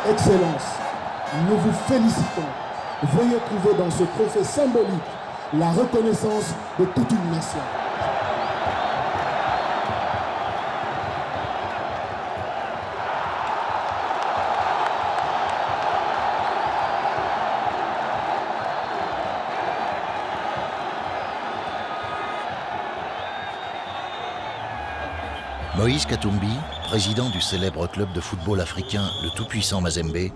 Excellence, nous vous félicitons. Veuillez trouver dans ce trophée symbolique la reconnaissance de toute une nation. Moïse Katumbi, président du célèbre club de football africain le tout-puissant Mazembe,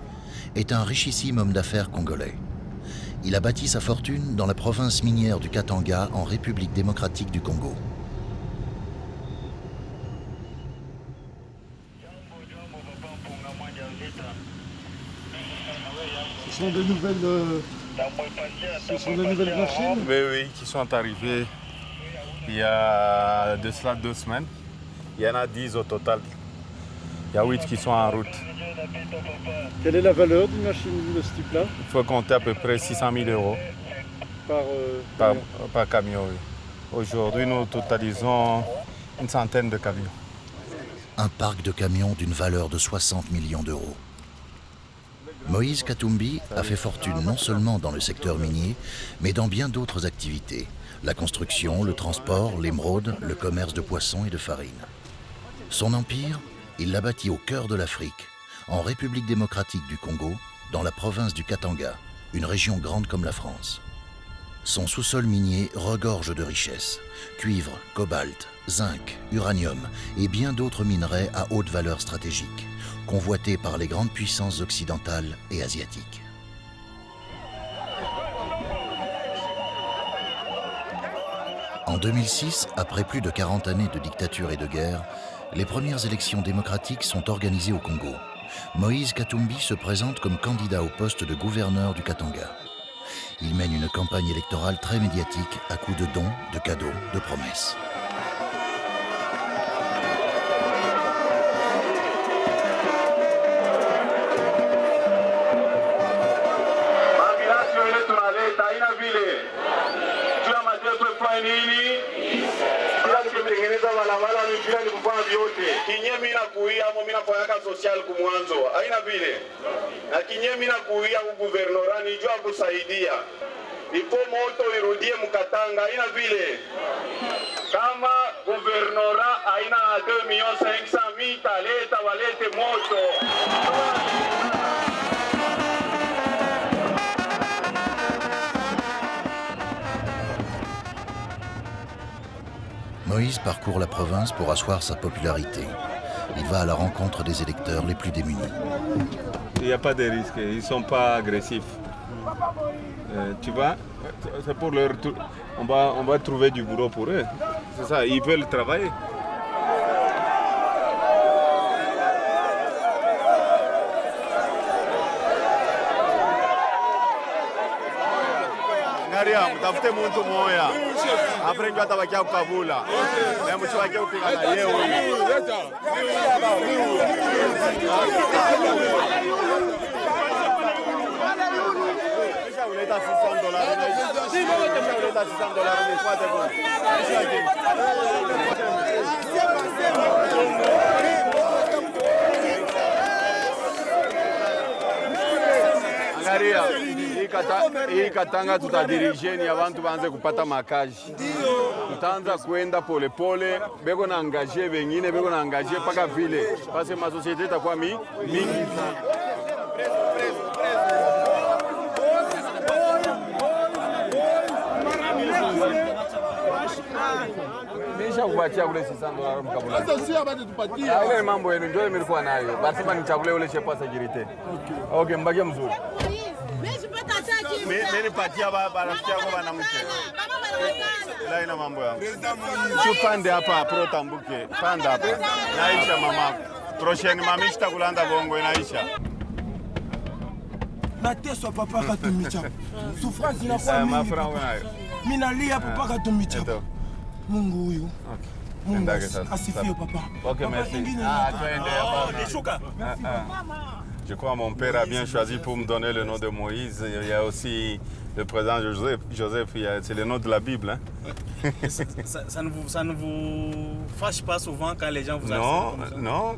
est un richissime homme d'affaires congolais. Il a bâti sa fortune dans la province minière du Katanga en République démocratique du Congo. Ce sont des nouvelles machines? Oui, qui sont arrivées il y a de cela 2 semaines. Il y en a 10 au total. Il y a 8 qui sont en route. Quelle est la valeur d'une machine de ce type-là? Il faut compter à peu près 600 000 euros par camion. Oui. Aujourd'hui, nous totalisons une centaine de camions. Un parc de camions d'une valeur de 60 millions d'euros. Moïse Katumbi a fait fortune non seulement dans le secteur minier, mais dans bien d'autres activités. La construction, le transport, l'émeraude, le commerce de poissons et de farine. Son empire, il l'a bâti au cœur de l'Afrique, en République démocratique du Congo, dans la province du Katanga, une région grande comme la France. Son sous-sol minier regorge de richesses, cuivre, cobalt, zinc, uranium et bien d'autres minerais à haute valeur stratégique, convoités par les grandes puissances occidentales et asiatiques. En 2006, après plus de 40 années de dictature et de guerre, les premières élections démocratiques sont organisées au Congo. Moïse Katumbi se présente comme candidat au poste de gouverneur du Katanga. Il mène une campagne électorale très médiatique à coups de dons, de cadeaux, de promesses. Kinye mina kuia mo mina fanyaka social kumwanzo haina vile na kinye mina kuia guvernora ni jua kusaidia ipo moto irudie mkatanga haina vile kama guvernora haina 2,500,000 taleta walete moto. Moïse parcourt la province pour asseoir sa popularité. Il va à la rencontre des électeurs les plus démunis. Il n'y a pas de risque, ils ne sont pas agressifs. Tu vois, c'est pour leur tour. On va trouver du boulot pour eux. C'est ça, ils veulent travailler. Mtafute muntu moya après ndio atabakia kukavula na mtu wake kupigana yeye huyu uleta $600 si mimi uleta $600 ni fuate kwa angalia hii Katanga tutadirije ni abantu banze kupata makaji. Tutaanza kwenda polepole, beko na angaje wengine, beko na angaje paka vile. Parce ma société itakuwa mingi. Nisha kubatia ule $600 mkabula. Sasa sio bado tupatie. Ile mambo yenu ndio nilikuwa nayo. Basi bani nichakule ule chef wa security. Okay, mbakie mzuri. Mimi patia baba rafiki yangu bana mke. La ina mambo yangu. Tupande hapa pro tambuke. Panda hapa. Naisha mama. Prochaine mami shitakulanda bongo inaisha. Mateso papa Katumbi. Souffrance inakuwa mingi. Mimi nalia papa Katumbi. Mungu huyu. Mungu asifiwe papa. OK, merci. Je crois que mon père a bien choisi pour me donner le nom de Moïse. Il y a aussi Le président Joseph, c'est le nom de la Bible. Hein. Ça ne vous fâche pas souvent quand les gens vous acceptent comme ça? Non,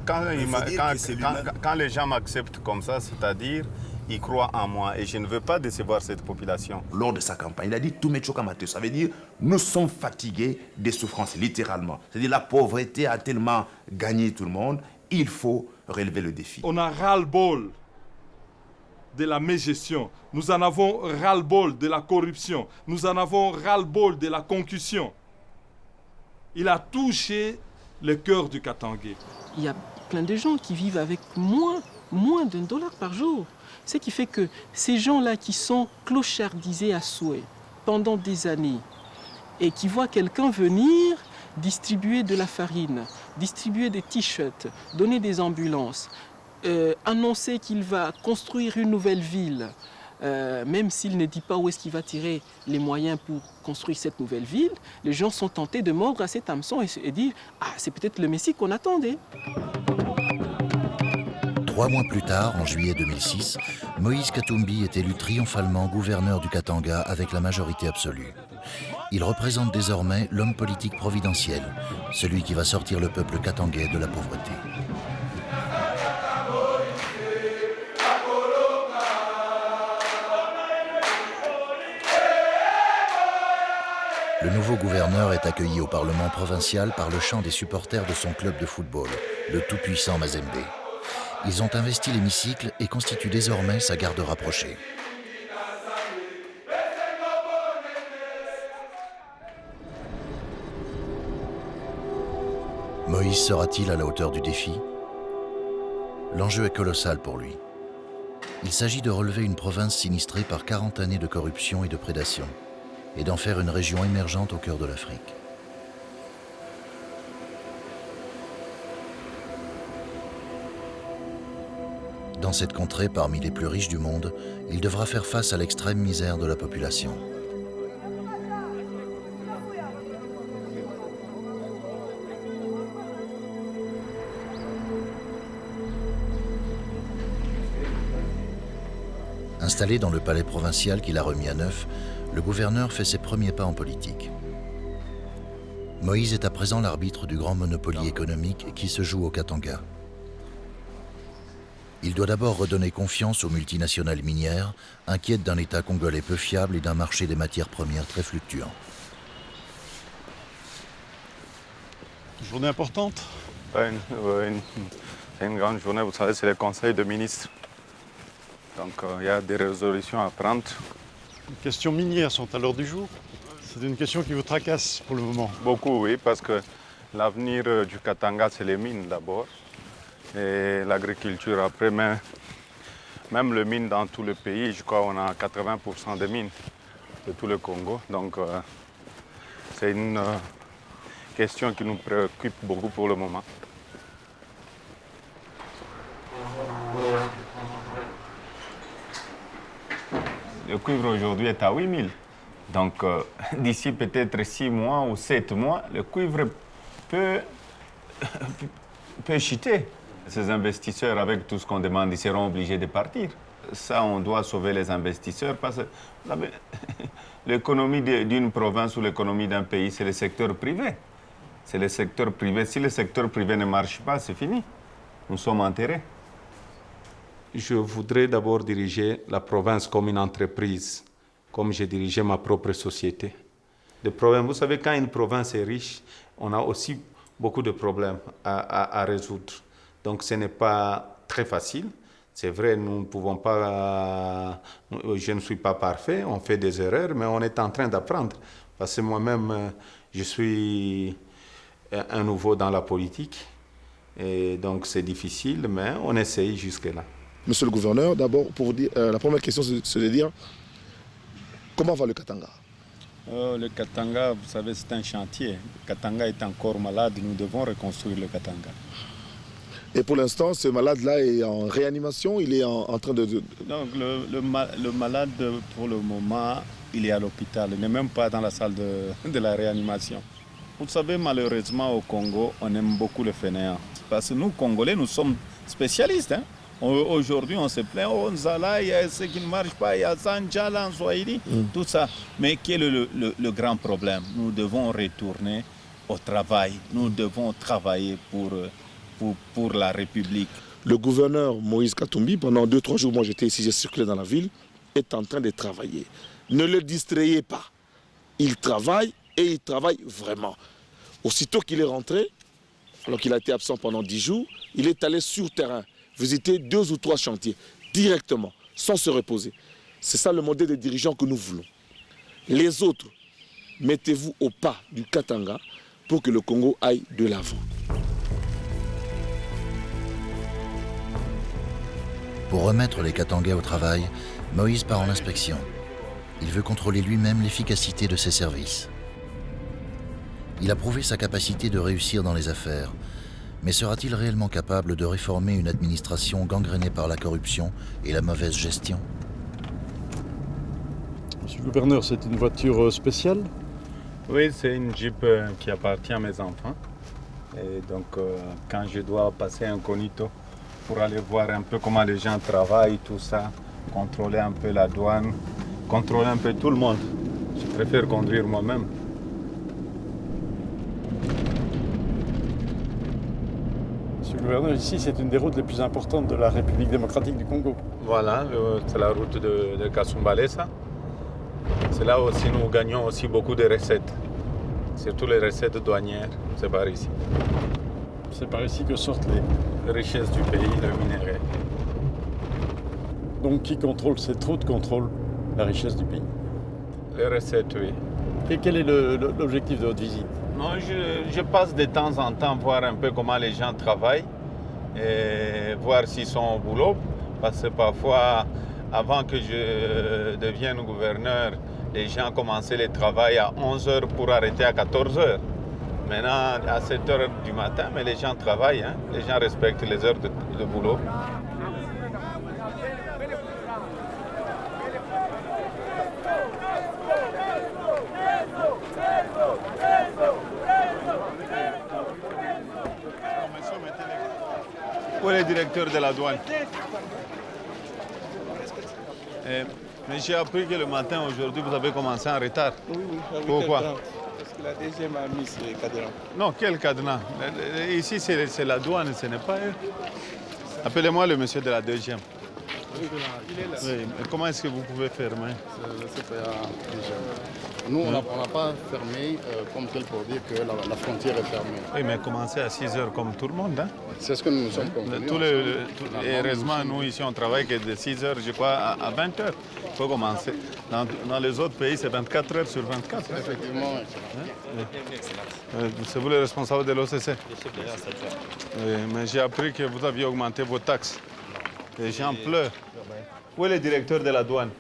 quand les gens m'acceptent comme ça, c'est-à-dire ils croient en moi et je ne veux pas décevoir cette population. Lors de sa campagne, il a dit « Tumechoka Mateo », ça veut dire « nous sommes fatigués des souffrances », littéralement. C'est-à-dire la pauvreté a tellement gagné tout le monde, il faut relever le défi. On a ras-le-bol de la mégestion, nous en avons ras-le-bol de la corruption, nous en avons ras-le-bol de la concussion. Il a touché le cœur du Katangais. Il y a plein de gens qui vivent avec moins d'$1 par jour. Ce qui fait que ces gens-là qui sont clochardisés à souhait pendant des années et qui voient quelqu'un venir distribuer de la farine, distribuer des t-shirts, donner des ambulances, annoncer qu'il va construire une nouvelle ville, même s'il ne dit pas où est-ce qu'il va tirer les moyens pour construire cette nouvelle ville, les gens sont tentés de mordre à cet hameçon et dire « Ah, c'est peut-être le Messie qu'on attendait ». 3 mois plus tard, en juillet 2006, Moïse Katumbi est élu triomphalement gouverneur du Katanga avec la majorité absolue. Il représente désormais l'homme politique providentiel, celui qui va sortir le peuple katangais de la pauvreté. Le nouveau gouverneur est accueilli au Parlement provincial par le chant des supporters de son club de football, le tout-puissant Mazembe. Ils ont investi l'hémicycle et constituent désormais sa garde rapprochée. Moïse sera-t-il à la hauteur du défi? L'enjeu est colossal pour lui. Il s'agit de relever une province sinistrée par 40 années de corruption et de prédation, et d'en faire une région émergente au cœur de l'Afrique. Dans cette contrée parmi les plus riches du monde, il devra faire face à l'extrême misère de la population. Installé dans le palais provincial qu'il a remis à neuf, le gouverneur fait ses premiers pas en politique. Moïse est à présent l'arbitre du grand Monopoly économique qui se joue au Katanga. Il doit d'abord redonner confiance aux multinationales minières, inquiètes d'un État congolais peu fiable et d'un marché des matières premières très fluctuant. Une journée importante. C'est une grande journée, vous savez, c'est le Conseil de ministres. Donc il y a des résolutions à prendre. Les questions minières sont à l'ordre du jour. C'est une question qui vous tracasse pour le moment. Beaucoup, oui, parce que l'avenir du Katanga, c'est les mines d'abord. Et l'agriculture après, mais même les mines dans tout le pays, je crois qu'on a 80% de mines de tout le Congo. Donc c'est une question qui nous préoccupe beaucoup pour le moment. Le cuivre aujourd'hui est à 8000. Donc d'ici peut-être 6 mois ou 7 mois, le cuivre peut chuter. Ces investisseurs, avec tout ce qu'on demande, ils seront obligés de partir. Ça, on doit sauver les investisseurs parce que l'économie d'une province ou l'économie d'un pays, c'est le secteur privé. C'est le secteur privé. Si le secteur privé ne marche pas, c'est fini. Nous sommes enterrés. Je voudrais d'abord diriger la province comme une entreprise, comme j'ai dirigé ma propre société. Les problèmes, vous savez, quand une province est riche, on a aussi beaucoup de problèmes à résoudre. Donc ce n'est pas très facile. C'est vrai, nous ne pouvons pas, je ne suis pas parfait, on fait des erreurs, mais on est en train d'apprendre. Parce que moi-même, je suis un nouveau dans la politique. Et donc c'est difficile, mais on essaye jusque-là. Monsieur le gouverneur, d'abord, pour vous dire, la première question, c'est de dire comment va le Katanga? Le Katanga, vous savez, c'est un chantier. Le Katanga est encore malade, nous devons reconstruire le Katanga. Et pour l'instant, ce malade-là est en réanimation, il est en train de... Donc le malade, pour le moment, il est à l'hôpital, il n'est même pas dans la salle de la réanimation. Vous savez, malheureusement, au Congo, on aime beaucoup le fainéant. Parce que nous, Congolais, nous sommes spécialistes. Hein? Aujourd'hui, on se plaint, oh Nzala, il y a ce qui ne marche pas, il y a Sanjala en Swahili, tout ça. Mais quel est le grand problème? Nous devons retourner au travail, nous devons travailler pour la République. Le gouverneur Moïse Katumbi, pendant 2-3 jours, moi j'étais ici, j'ai circulé dans la ville, est en train de travailler. Ne le distrayez pas. Il travaille et il travaille vraiment. Aussitôt qu'il est rentré, alors qu'il a été absent pendant 10 jours, il est allé sur terrain, visiter 2 ou 3 chantiers, directement, sans se reposer. C'est ça le modèle de dirigeants que nous voulons. Les autres, mettez-vous au pas du Katanga pour que le Congo aille de l'avant. Pour remettre les Katangais au travail, Moïse part en inspection. Il veut contrôler lui-même l'efficacité de ses services. Il a prouvé sa capacité de réussir dans les affaires, mais sera-t-il réellement capable de réformer une administration gangrénée par la corruption et la mauvaise gestion? Monsieur le gouverneur, c'est une voiture spéciale? Oui, c'est une Jeep qui appartient à mes enfants. Et donc, quand je dois passer incognito pour aller voir un peu comment les gens travaillent, tout ça, contrôler un peu la douane, contrôler un peu tout le monde, je préfère conduire moi-même. Monsieur le gouverneur, ici, c'est une des routes les plus importantes de la République démocratique du Congo. Voilà, c'est la route de Kasumbalesa. C'est là aussi nous gagnons aussi beaucoup de recettes, surtout les recettes douanières, c'est par ici. C'est par ici que sortent les richesses du pays, le minerai. Donc qui contrôle cette route contrôle la richesse du pays? Les recettes, oui. Et quel est l'objectif de votre visite? Non, je passe de temps en temps voir un peu comment les gens travaillent et voir s'ils sont au boulot. Parce que parfois, avant que je devienne gouverneur, les gens commençaient le travail à 11h pour arrêter à 14h. Maintenant, à 7h du matin, mais les gens travaillent, hein? Les gens respectent les heures de boulot. Où est le directeur de la douane? Mais j'ai appris que le matin, aujourd'hui, vous avez commencé en retard. Oui, Pourquoi? Parce que la deuxième a mis ce cadenas. Non, quel cadenas? Ici, c'est la douane, ce n'est pas eux. Appelez-moi le monsieur de la deuxième. Oui, il est là. Oui, mais comment est-ce que vous pouvez fermer? Le CPA deuxième. Nous, on n'a pas fermé comme tel pour dire que la frontière est fermée. Oui, mais commencez à 6h comme tout le monde. Hein? C'est ce que nous nous sommes convenus. Et heureusement, nous ici, on travaille que de 6h, je crois, à 20h. Il faut commencer. Dans les autres pays, c'est 24 heures sur 24. Effectivement. C'est vous le responsable de l'OCC? Oui, mais j'ai appris que vous aviez augmenté vos taxes. Les gens pleurent. Où est le directeur de la douane?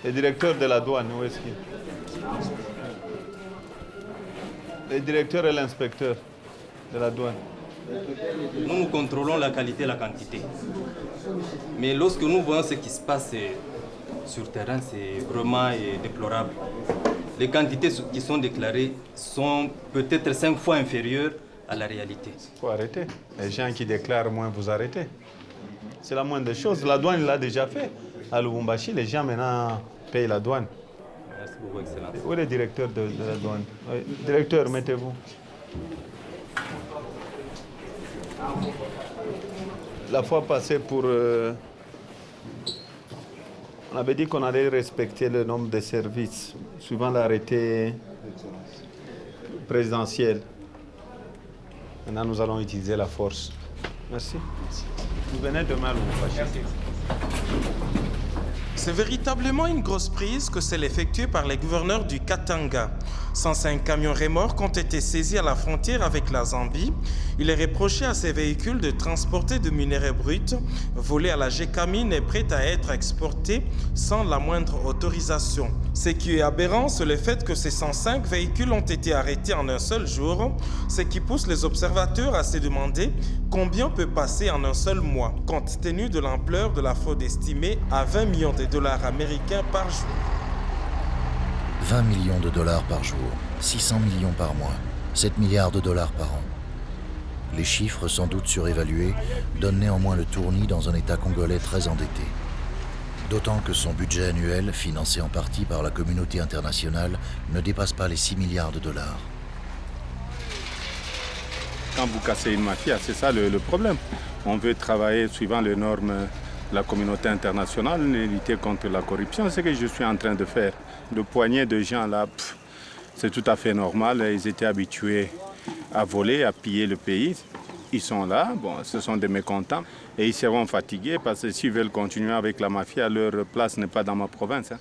Le directeur de la douane, où est-ce qu'il est? Le directeur et l'inspecteur de la douane. Nous contrôlons la qualité et la quantité. Mais lorsque nous voyons ce qui se passe sur terrain, c'est vraiment déplorable. Les quantités qui sont déclarées sont peut-être 5 fois inférieures à la réalité. Il faut arrêter. Les gens qui déclarent moins, vous arrêtez. C'est la moindre des choses. La douane l'a déjà fait. À Lubumbashi, les gens maintenant payent la douane. Merci beaucoup, Excellence. Où est le directeur de la douane? Oui. Directeur, mettez-vous. La fois passée, on avait dit qu'on allait respecter le nombre de services, suivant l'arrêté présidentiel. Maintenant, nous allons utiliser la force. Merci. Vous venez demain, Lubumbashi. C'est véritablement une grosse prise que celle effectuée par les gouverneurs du Katanga. 105 camions remorques ont été saisis à la frontière avec la Zambie. Il est reproché à ces véhicules de transporter du minerai brut, volé à la Gécamine et prêt à être exporté sans la moindre autorisation. Ce qui est aberrant, c'est le fait que ces 105 véhicules ont été arrêtés en un seul jour, ce qui pousse les observateurs à se demander combien peut passer en un seul mois, compte tenu de l'ampleur de la fraude estimée à 20 millions de dollars américains par jour. 20 millions de dollars par jour, 600 millions par mois, 7 milliards de dollars par an. Les chiffres, sans doute surévalués, donnent néanmoins le tournis dans un État congolais très endetté. D'autant que son budget annuel, financé en partie par la communauté internationale, ne dépasse pas les 6 milliards de dollars. Quand vous cassez une mafia, c'est ça le problème. On veut travailler suivant les normes de la communauté internationale, lutter contre la corruption. C'est ce que je suis en train de faire. Le poignet de gens là, c'est tout à fait normal. Ils étaient habitués à voler, à piller le pays. Ils sont là, bon, ce sont des mécontents. Et ils seront fatigués parce que s'ils veulent continuer avec la mafia, leur place n'est pas dans ma province.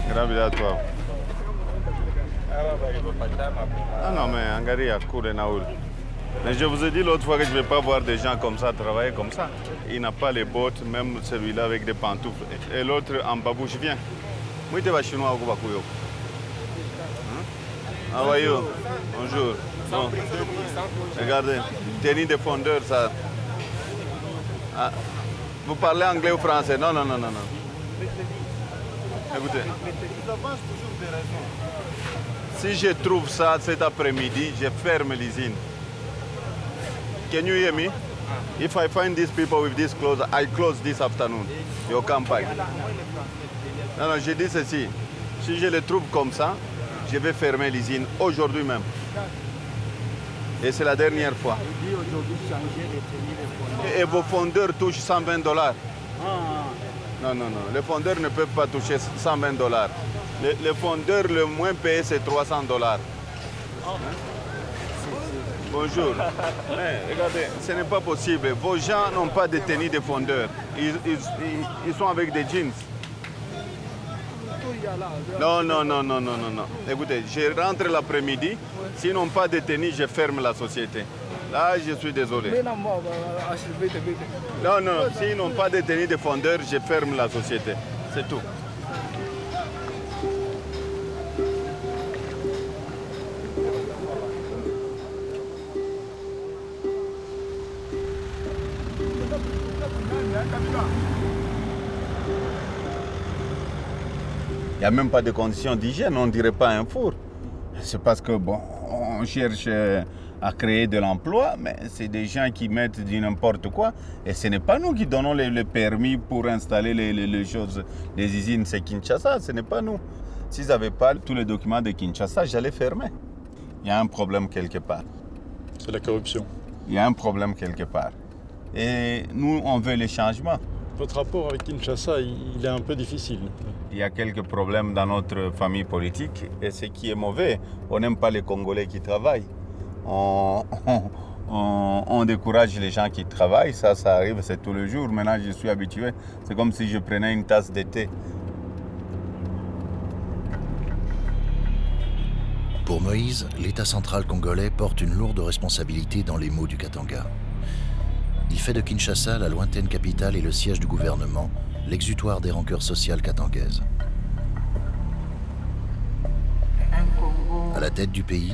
Grazie a toi. Ah non, mais Angaria, coule Naoul. Mais je vous ai dit l'autre fois que je ne vais pas voir des gens comme ça travailler comme ça. Il n'a pas les bottes, même celui-là avec des pantoufles. Et l'autre en babouche vient. Moi, je vais chinois au Bakuyo. How are you? Bonjour. Bon. Regardez, tenue de fondeur, ça. Ah. Vous parlez anglais ou français? Non, non, non, non, non. Écoutez. Si je trouve ça cet après-midi, je ferme l'usine. Can you hear me? If I find these people with this clothes, I close this afternoon. Your campagne. Non, non, je dis ceci. Si je les trouve comme ça, je vais fermer l'usine aujourd'hui même. Et c'est la dernière fois. Et vos fondeurs touchent $120. Non, non, non. Les fondeurs ne peuvent pas toucher $120. Les fondeurs, le moins payé, c'est $300. Bonjour. Mais regardez, ce n'est pas possible. Vos gens n'ont pas de tenue de fondeurs. Ils sont avec des jeans. Non, non, non, non, non, non, non. Écoutez, je rentre l'après-midi. S'ils n'ont pas de tenue, je ferme la société. Là, je suis désolé. Non, non, s'ils n'ont pas de tenue de fondeur, je ferme la société. C'est tout. Il n'y a même pas de conditions d'hygiène, on ne dirait pas un four. C'est parce que, bon, on cherche à créer de l'emploi, mais c'est des gens qui mettent du n'importe quoi. Et ce n'est pas nous qui donnons les permis pour installer les choses, les usines, c'est Kinshasa, ce n'est pas nous. S'ils n'avaient pas tous les documents de Kinshasa, j'allais fermer. Il y a un problème quelque part. C'est la corruption. Il y a un problème quelque part. Et nous, on veut les changements. Votre rapport avec Kinshasa, il est un peu difficile. Il y a quelques problèmes dans notre famille politique et ce qui est mauvais, on n'aime pas les Congolais qui travaillent. On décourage les gens qui travaillent, ça arrive, c'est tous les jours. Maintenant, je suis habitué. C'est comme si je prenais une tasse de thé. Pour Moïse, l'État central congolais porte une lourde responsabilité dans les maux du Katanga. Il fait de Kinshasa la lointaine capitale et le siège du gouvernement, l'exutoire des rancœurs sociales katangaises. À la tête du pays,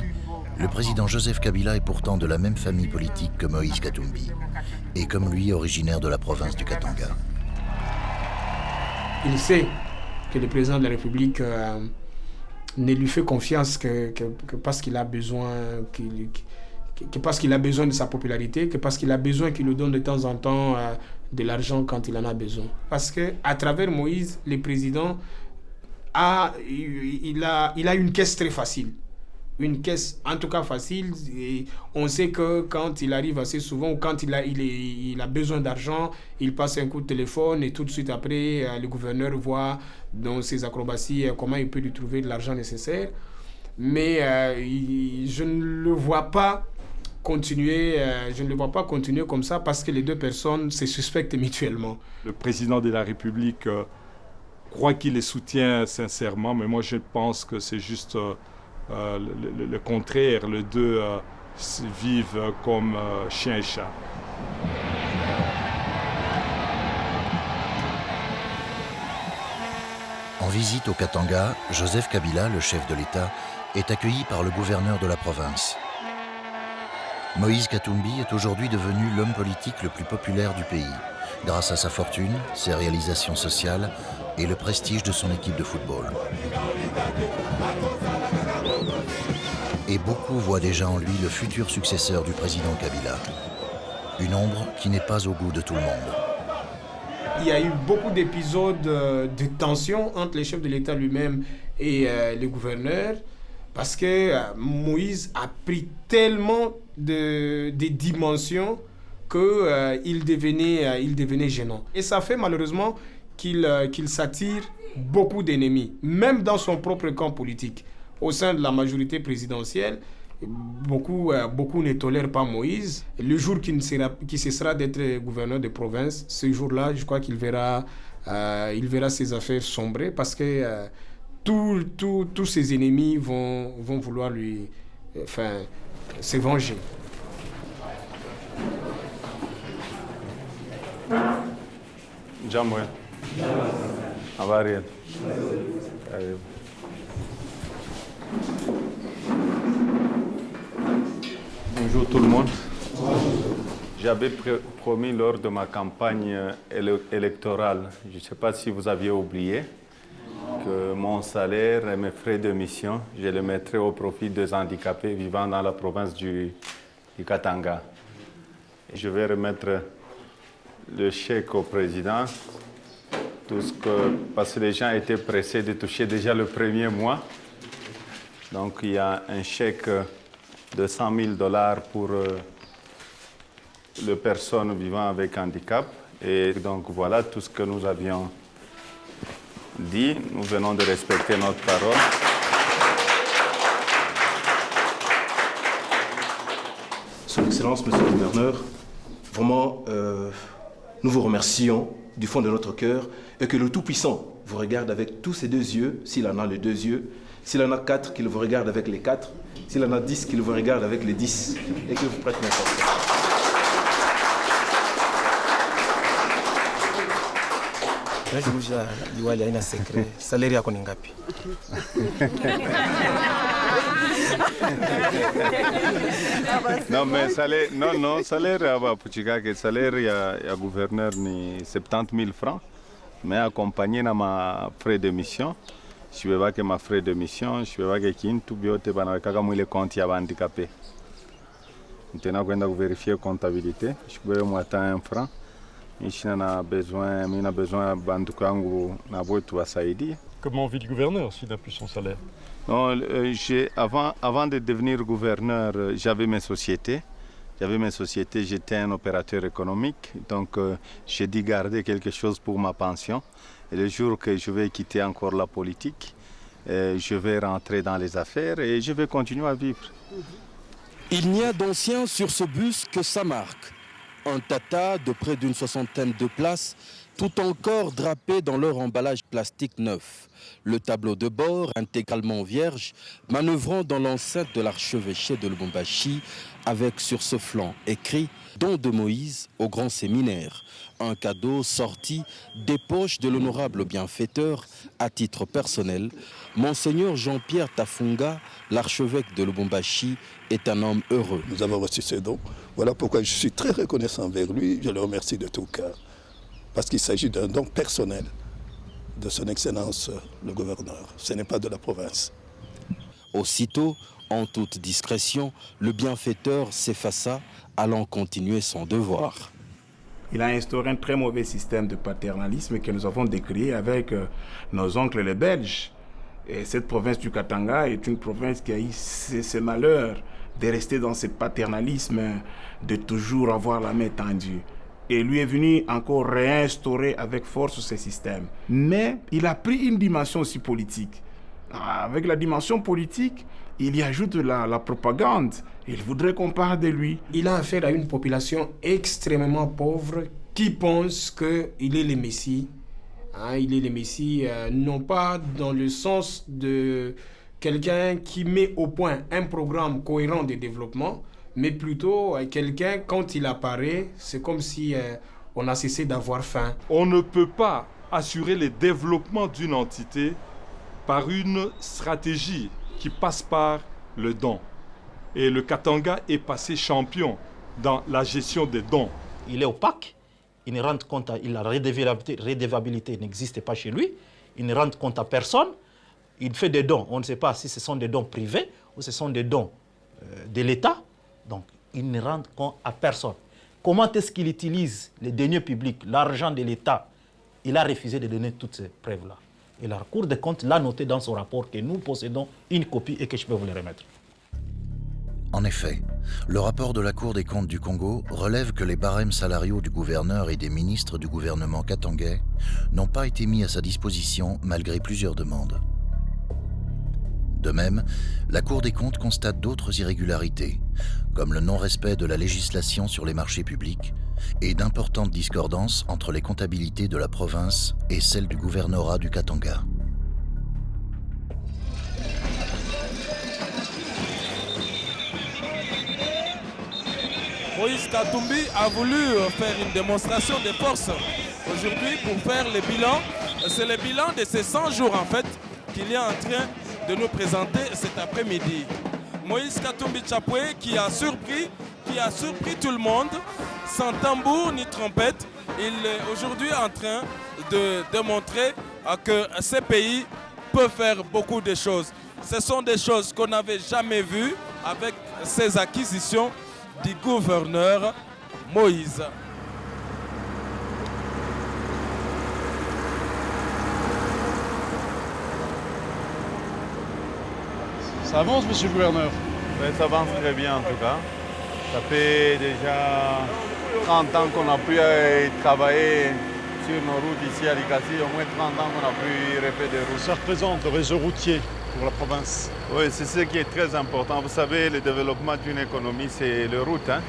le président Joseph Kabila est pourtant de la même famille politique que Moïse Katumbi, et comme lui originaire de la province du Katanga. Il sait que le président de la République ne lui fait confiance que parce qu'il a besoin, que parce qu'il a besoin de sa popularité, que parce qu'il a besoin qu'il lui donne de temps en temps de l'argent quand il en a besoin. Parce qu'à travers Moïse, le président il a une caisse très facile. Une caisse en tout cas facile. Et on sait que quand il arrive assez souvent, ou quand il a besoin d'argent, il passe un coup de téléphone et tout de suite après, le gouverneur voit dans ses acrobaties comment il peut lui trouver de l'argent nécessaire. Mais je ne le vois pas continuer comme ça parce que les deux personnes se suspectent mutuellement. Le président de la République croit qu'il les soutient sincèrement, mais moi je pense que c'est juste le contraire. Les deux vivent comme chien et chat. En visite au Katanga, Joseph Kabila, le chef de l'État, est accueilli par le gouverneur de la province. Moïse Katumbi est aujourd'hui devenu l'homme politique le plus populaire du pays, grâce à sa fortune, ses réalisations sociales et le prestige de son équipe de football. Et beaucoup voient déjà en lui le futur successeur du président Kabila. Une ombre qui n'est pas au goût de tout le monde. Il y a eu beaucoup d'épisodes de tension entre le chef de l'État lui-même et le gouverneur, parce que Moïse a pris tellement de dimensions qu'il devenait gênant. Et ça fait malheureusement qu'il s'attire beaucoup d'ennemis, même dans son propre camp politique. Au sein de la majorité présidentielle, beaucoup ne tolèrent pas Moïse. Le jour qui cessera d'être gouverneur de province, ce jour-là, je crois qu'il verra ses affaires sombrer, parce que tous ses ennemis vont vouloir se venger. Jamwe. Habari. Bonjour tout le monde. J'avais promis lors de ma campagne électorale, je ne sais pas si vous aviez oublié, que mon salaire et mes frais de mission, je les mettrais au profit des handicapés vivant dans la province du Katanga. Et je vais remettre le chèque au président, parce que les gens étaient pressés de toucher déjà le premier mois. Donc il y a un chèque de $100 000 pour les personnes vivant avec handicap. Et donc voilà tout ce que nous avions dit. Nous venons de respecter notre parole. Son Excellence, Monsieur le Gouverneur, vraiment, nous vous remercions du fond de notre cœur et que le Tout-Puissant vous regarde avec tous ses deux yeux, s'il en a les deux yeux, s'il en a 4, qu'il vous regarde avec les 4, s'il en a 10, qu'il vous regarde avec les 10 et qu'il vous prête n'importe quoi. Liwali haina secret. Salary yako ni ngapi? Non, mais salaire, non, salaire à Puchikake, salaire à gouverneur ni 70 000 francs, mais accompagné dans ma frais de mission. Je vais voir que ma frais de mission, je vais voir que tout biote banaka mouille les comptes y a handicapé. Maintenant, quand on vérifier comptabilité, je peux me attendre 1 franc. Mina besoin bandukangu na botu wasaidi. Comment vit le gouverneur s'il n'a plus son salaire? Non, avant de devenir gouverneur, j'avais mes sociétés. J'étais un opérateur économique, donc j'ai dû garder quelque chose pour ma pension. Et le jour que je vais quitter encore la politique, je vais rentrer dans les affaires et je vais continuer à vivre. Il n'y a d'anciens sur ce bus que sa marque. Un Tata de près d'une 60aine de places, tout encore drapé dans leur emballage plastique neuf. Le tableau de bord, intégralement vierge, manœuvrant dans l'enceinte de l'archevêché de Lubumbashi, avec sur ce flanc écrit « Don de Moïse au grand séminaire ». Un cadeau sorti des poches de l'honorable bienfaiteur à titre personnel. Monseigneur Jean-Pierre Tafunga, l'archevêque de Lubumbashi, est un homme heureux. Nous avons reçu ce don. Voilà pourquoi je suis très reconnaissant envers lui. Je le remercie de tout cœur. Parce qu'il s'agit d'un don personnel de son Excellence le gouverneur. Ce n'est pas de la province. Aussitôt, en toute discrétion, le bienfaiteur s'effaça, allant continuer son devoir. Il a instauré un très mauvais système de paternalisme que nous avons décrié avec nos oncles les Belges. Et cette province du Katanga est une province qui a eu ce malheur de rester dans ce paternalisme, de toujours avoir la main tendue. Et lui est venu encore réinstaurer avec force ce système. Mais il a pris une dimension aussi politique. Avec la dimension politique, il y ajoute la propagande. Il voudrait qu'on parle de lui. Il a affaire à une population extrêmement pauvre qui pense qu'il est le Messie. Il est le Messie, non pas dans le sens de quelqu'un qui met au point un programme cohérent de développement, mais plutôt quelqu'un, quand il apparaît, c'est comme si on a cessé d'avoir faim. On ne peut pas assurer le développement d'une entité par une stratégie qui passe par le don. Et le Katanga est passé champion dans la gestion des dons. Il est opaque, il ne rend compte, la redevabilité n'existe pas chez lui, il ne rend compte à personne, il fait des dons. On ne sait pas si ce sont des dons privés ou ce sont des dons de l'État, donc il ne rend compte à personne. Comment est-ce qu'il utilise les deniers publics, l'argent de l'État? Il a refusé de donner toutes ces preuves-là. Et la Cour des comptes l'a noté dans son rapport que nous possédons une copie et que je peux vous les remettre. En effet, le rapport de la Cour des comptes du Congo relève que les barèmes salariaux du gouverneur et des ministres du gouvernement katangais n'ont pas été mis à sa disposition malgré plusieurs demandes. De même, la Cour des comptes constate d'autres irrégularités, comme le non-respect de la législation sur les marchés publics et d'importantes discordances entre les comptabilités de la province et celles du gouvernorat du Katanga. Moïse Katumbi a voulu faire une démonstration de force aujourd'hui pour faire le bilan. C'est le bilan de ces 100 jours en fait qu'il est en train de nous présenter cet après-midi. Moïse Katumbi Chapwe qui a surpris tout le monde, sans tambour ni trompette. Il est aujourd'hui en train de démontrer que ce pays peut faire beaucoup de choses. Ce sont des choses qu'on n'avait jamais vues avec ces acquisitions du gouverneur Moïse. Ça avance, monsieur le gouverneur? Oui, ça avance très bien en tout cas. Ça fait déjà 30 ans qu'on a pu travailler sur nos routes ici à Likasi, au moins 30 ans qu'on a pu refaire des routes. Ça représente le réseau routier pour la province? Oui, c'est ce qui est très important. Vous savez, le développement d'une économie, c'est les routes. Hein?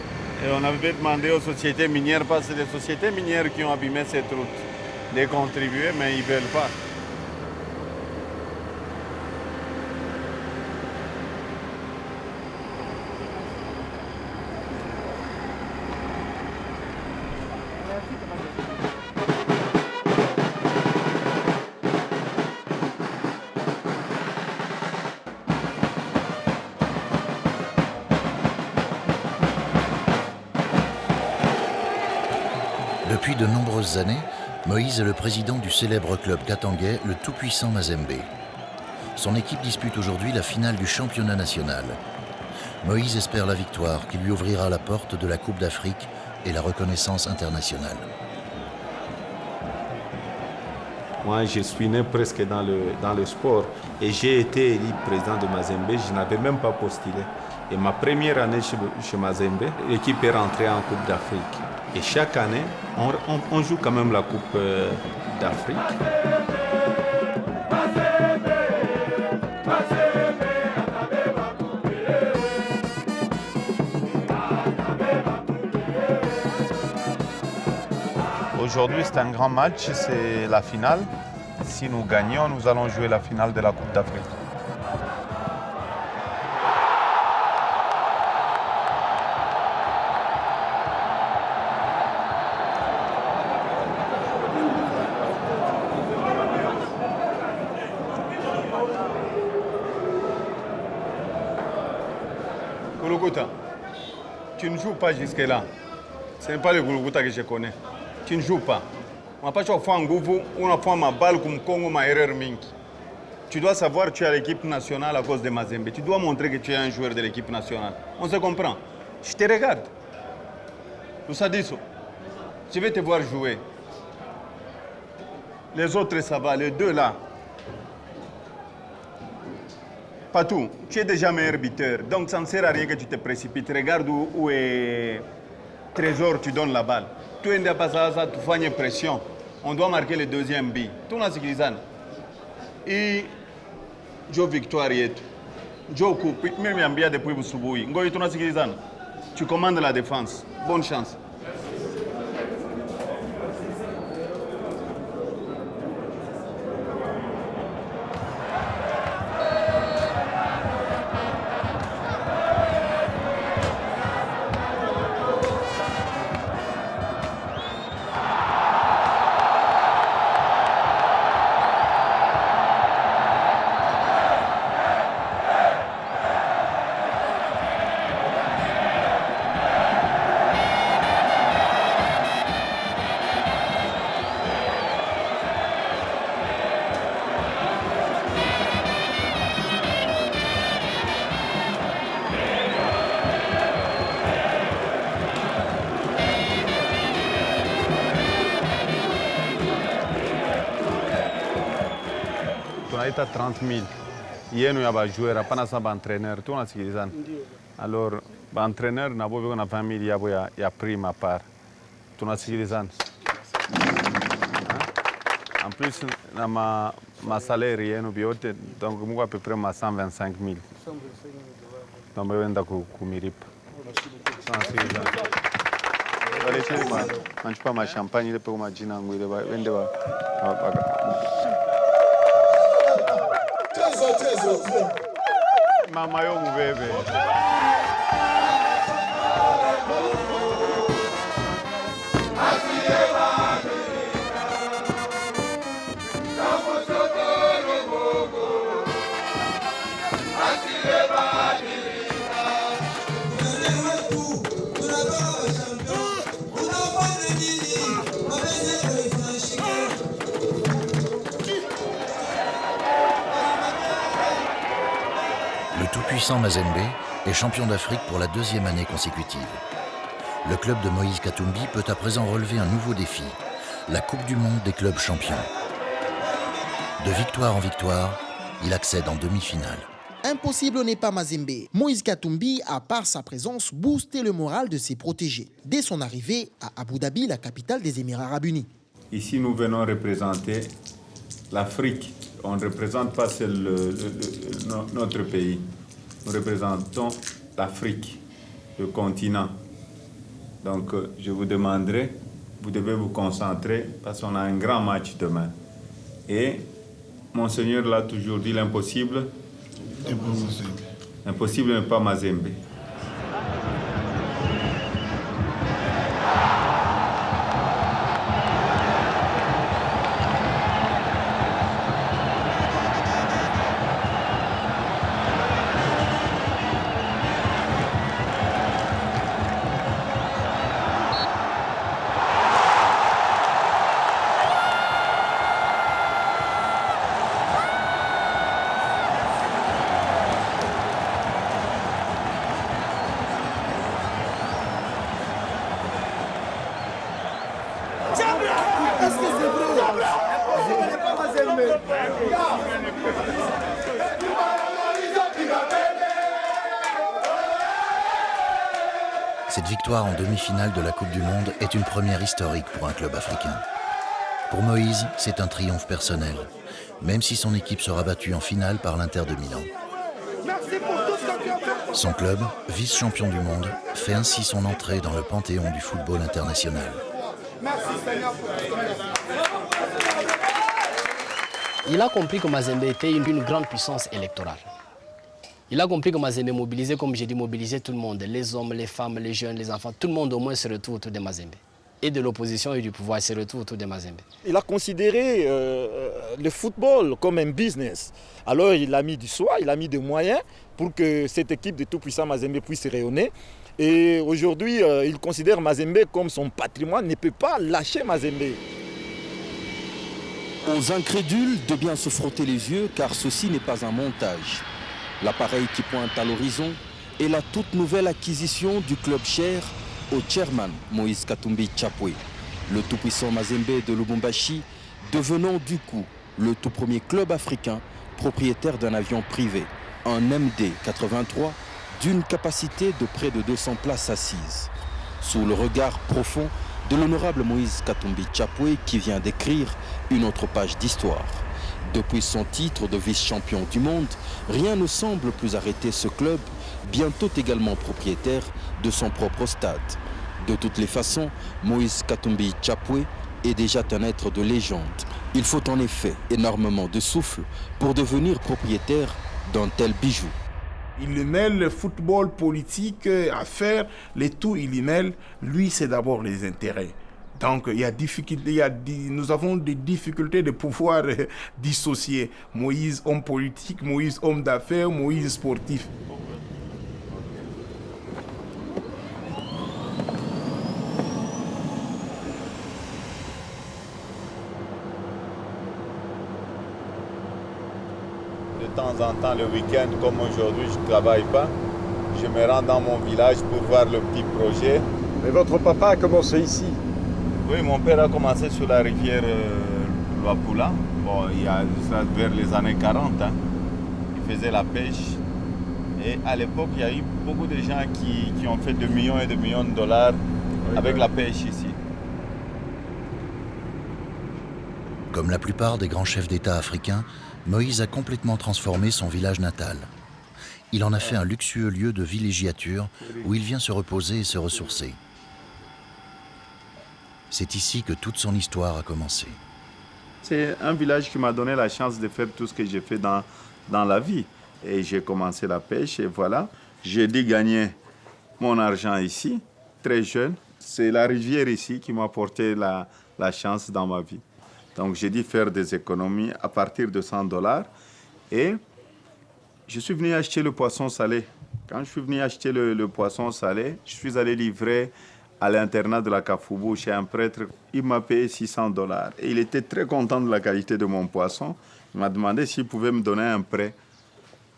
Et on avait demandé aux sociétés minières, parce que c'est les sociétés minières qui ont abîmé cette route, de contribuer, mais ils ne veulent pas. Depuis de nombreuses années, Moïse est le président du célèbre club katangais, le tout-puissant Mazembe. Son équipe dispute aujourd'hui la finale du championnat national. Moïse espère la victoire qui lui ouvrira la porte de la Coupe d'Afrique et la reconnaissance internationale. Moi, je suis né presque dans le sport et j'ai été élu président de Mazembe. Je n'avais même pas postulé. Et ma première année chez Mazembe, l'équipe est rentrée en Coupe d'Afrique. Et chaque année, on joue quand même la Coupe d'Afrique. Aujourd'hui, c'est un grand match, c'est la finale. Si nous gagnons, nous allons jouer la finale de la Coupe d'Afrique. Goulouguta, tu ne joues pas jusque-là. Ce n'est pas le Goulouguta que je connais. Tu ne joues pas. On pas faire un gouvou, on a fait ma balle comme Congo, ma erreur minki. Tu dois savoir que tu es à l'équipe nationale à cause de Mazembe. Tu dois montrer que tu es un joueur de l'équipe nationale. On se comprend. Je te regarde. Tout ça dit ça. Je vais te voir jouer. Les autres, ça va. Les deux là. Patou, tu es déjà meilleur buteur. Donc ça ne sert à rien que tu te précipites. Regarde où est Trésor, tu donnes la balle. Tu es en passage, tu fais une pression. On doit marquer le deuxième but. Tout le monde et jo victoire yetu. Jo coupe, même yambia depuis busubuhi. Ngoyi tunasikilizana. Tu commandes la défense. Bonne chance. tunaita 30,000 yenu ya bajoueur hapana sa baentraîneur tunasikilizana. Alors baentraîneur nabo biko na 20,000 yabo ya prime à part tunasikilizana. En plus na ma salaire yenu biote donc muko à peu près ma 125,000 donc wenda kumiripa tunasikilizana. Walecheni manchupa ma champagne ile pe majina yangu ile wende wa mama yo mubebe. Le tout-puissant Mazembe est champion d'Afrique pour la 2e année consécutive. Le club de Moïse Katumbi peut à présent relever un nouveau défi, la Coupe du Monde des clubs champions. De victoire en victoire, il accède en demi-finale. Impossible n'est pas Mazembe. Moïse Katumbi a, par sa présence, boosté le moral de ses protégés dès son arrivée à Abu Dhabi, la capitale des Émirats arabes unis. Ici, nous venons représenter l'Afrique. On ne représente pas notre pays. Nous représentons l'Afrique, le continent. Donc, je vous demanderai, vous devez vous concentrer parce qu'on a un grand match demain. Et Monseigneur l'a toujours dit, l'impossible. Impossible n'est pas Mazembe. Cette victoire en demi-finale de la Coupe du Monde est une première historique pour un club africain. Pour Moïse, c'est un triomphe personnel, même si son équipe sera battue en finale par l'Inter de Milan. Son club, vice-champion du monde, fait ainsi son entrée dans le panthéon du football international. Il a compris que Mazembe était une grande puissance électorale. Il a compris que Mazembe mobilisait, comme j'ai dit, mobilisait tout le monde, les hommes, les femmes, les jeunes, les enfants, tout le monde au moins se retrouve autour de Mazembe. Et de l'opposition et du pouvoir se retrouve autour de Mazembe. Il a considéré le football comme un business. Alors il a mis du soi, il a mis des moyens pour que cette équipe de tout-puissant Mazembe puisse rayonner. Et aujourd'hui, il considère Mazembe comme son patrimoine, ne peut pas lâcher Mazembe. Aux incrédules de bien se frotter les yeux, car ceci n'est pas un montage. L'appareil qui pointe à l'horizon est la toute nouvelle acquisition du club cher au chairman Moïse Katumbi Chapwe. Le tout-puissant Mazembe de Lubumbashi devenant du coup le tout premier club africain propriétaire d'un avion privé, un MD-83 d'une capacité de près de 200 places assises. Sous le regard profond de l'honorable Moïse Katumbi Chapwe qui vient d'écrire une autre page d'histoire. Depuis son titre de vice-champion du monde, rien ne semble plus arrêter ce club, bientôt également propriétaire de son propre stade. De toutes les façons, Moïse Katumbi Chapwe est déjà un être de légende. Il faut en effet énormément de souffle pour devenir propriétaire d'un tel bijou. Il mêle le football politique à faire, les tout il y mêle, lui c'est d'abord les intérêts. Donc nous avons des difficultés de pouvoir dissocier Moïse homme politique, Moïse homme d'affaires, Moïse sportif. De temps en temps, le week-end, comme aujourd'hui, je ne travaille pas. Je me rends dans mon village pour voir le petit projet. Mais votre papa a commencé ici? Oui, mon père a commencé sur la rivière Luapula. Bon, il y a ça vers les années 40. Hein. Il faisait la pêche. Et à l'époque, il y a eu beaucoup de gens qui ont fait de millions et de millions de dollars avec la pêche ici. Comme la plupart des grands chefs d'État africains, Moïse a complètement transformé son village natal. Il en a fait un luxueux lieu de villégiature où il vient se reposer et se ressourcer. C'est ici que toute son histoire a commencé. C'est un village qui m'a donné la chance de faire tout ce que j'ai fait dans la vie. Et j'ai commencé la pêche et voilà, j'ai dû gagner mon argent ici, très jeune. C'est la rivière ici qui m'a apporté la chance dans ma vie. Donc j'ai dû faire des économies à partir de $100 et je suis venu acheter le poisson salé. Quand je suis venu acheter le poisson salé, je suis allé livrer à l'internat de la Kafoubou chez un prêtre. Il m'a payé $600 et il était très content de la qualité de mon poisson. Il m'a demandé s'il pouvait me donner un prêt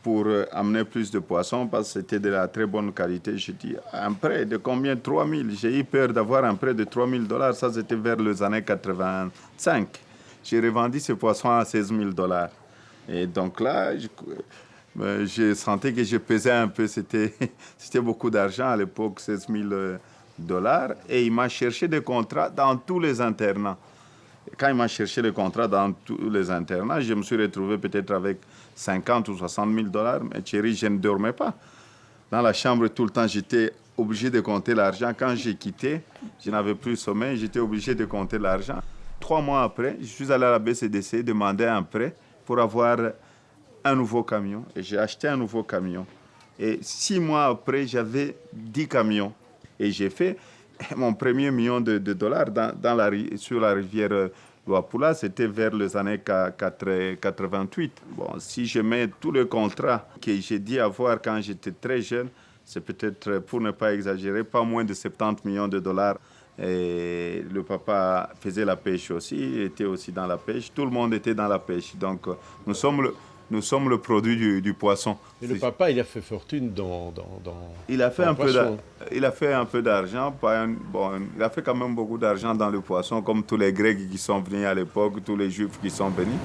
pour amener plus de poissons parce que c'était de la très bonne qualité. Je dis, un prêt de combien? 3 000. J'ai eu peur d'avoir un prêt de $3 000. Ça, c'était vers les années 85. J'ai revendu ce poisson à $16 000. Et donc là, j'ai senti que je pesais un peu. C'était beaucoup d'argent à l'époque, $16 000. Et il m'a cherché des contrats dans tous les internats. Quand il m'a cherché les contrats dans tous les internats, je me suis retrouvé peut-être avec $50 ou $60 000. Mais chérie, je ne dormais pas. Dans la chambre, tout le temps, j'étais obligé de compter l'argent. Quand j'ai quitté, je n'avais plus sommeil, j'étais obligé de compter l'argent. 3 mois après, je suis allé à la BCDC demander un prêt pour avoir un nouveau camion. Et j'ai acheté un nouveau camion. Et 6 mois après, j'avais 10 camions. Et j'ai fait mon premier million de dollars sur la rivière Luapula, c'était vers les années 88. Bon, si je mets tous les contrats que j'ai dû avoir quand j'étais très jeune, c'est peut-être, pour ne pas exagérer, pas moins de $70 millions. Et le papa faisait la pêche aussi, il était aussi dans la pêche. Tout le monde était dans la pêche. Donc, nous sommes le produit du poisson. Et le papa, il a fait fortune dans il a fait dans un peu il a fait un peu d'argent. Il a fait quand même beaucoup d'argent dans le poisson, comme tous les Grecs qui sont venus à l'époque, tous les Juifs qui sont venus.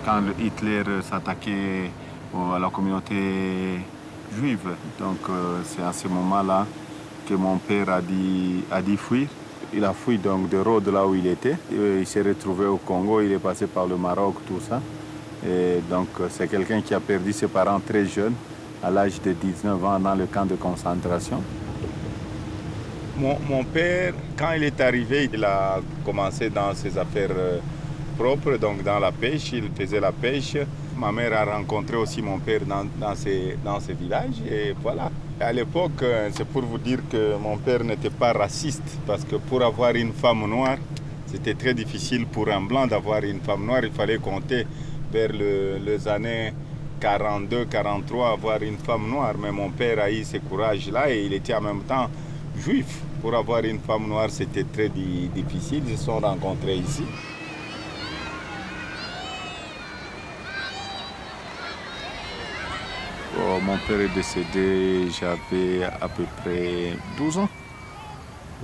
Quand Hitler s'attaquait à la communauté juive, donc c'est à ce moment-là que mon père a dit fuir. Il a fui donc de Rhodes, là où il était. Il s'est retrouvé au Congo, il est passé par le Maroc, tout ça. Et donc c'est quelqu'un qui a perdu ses parents très jeunes, à l'âge de 19 ans, dans le camp de concentration. Mon père, quand il est arrivé, il a commencé dans ses affaires propres, donc dans la pêche, il faisait la pêche. Ma mère a rencontré aussi mon père dans ces villages et voilà. À l'époque, c'est pour vous dire que mon père n'était pas raciste parce que pour avoir une femme noire, c'était très difficile pour un blanc d'avoir une femme noire. Il fallait compter vers les années 42, 43, avoir une femme noire. Mais mon père a eu ce courage-là et il était en même temps juif. Pour avoir une femme noire, c'était très difficile. Ils se sont rencontrés ici. Mon père est décédé, j'avais à peu près 12 ans.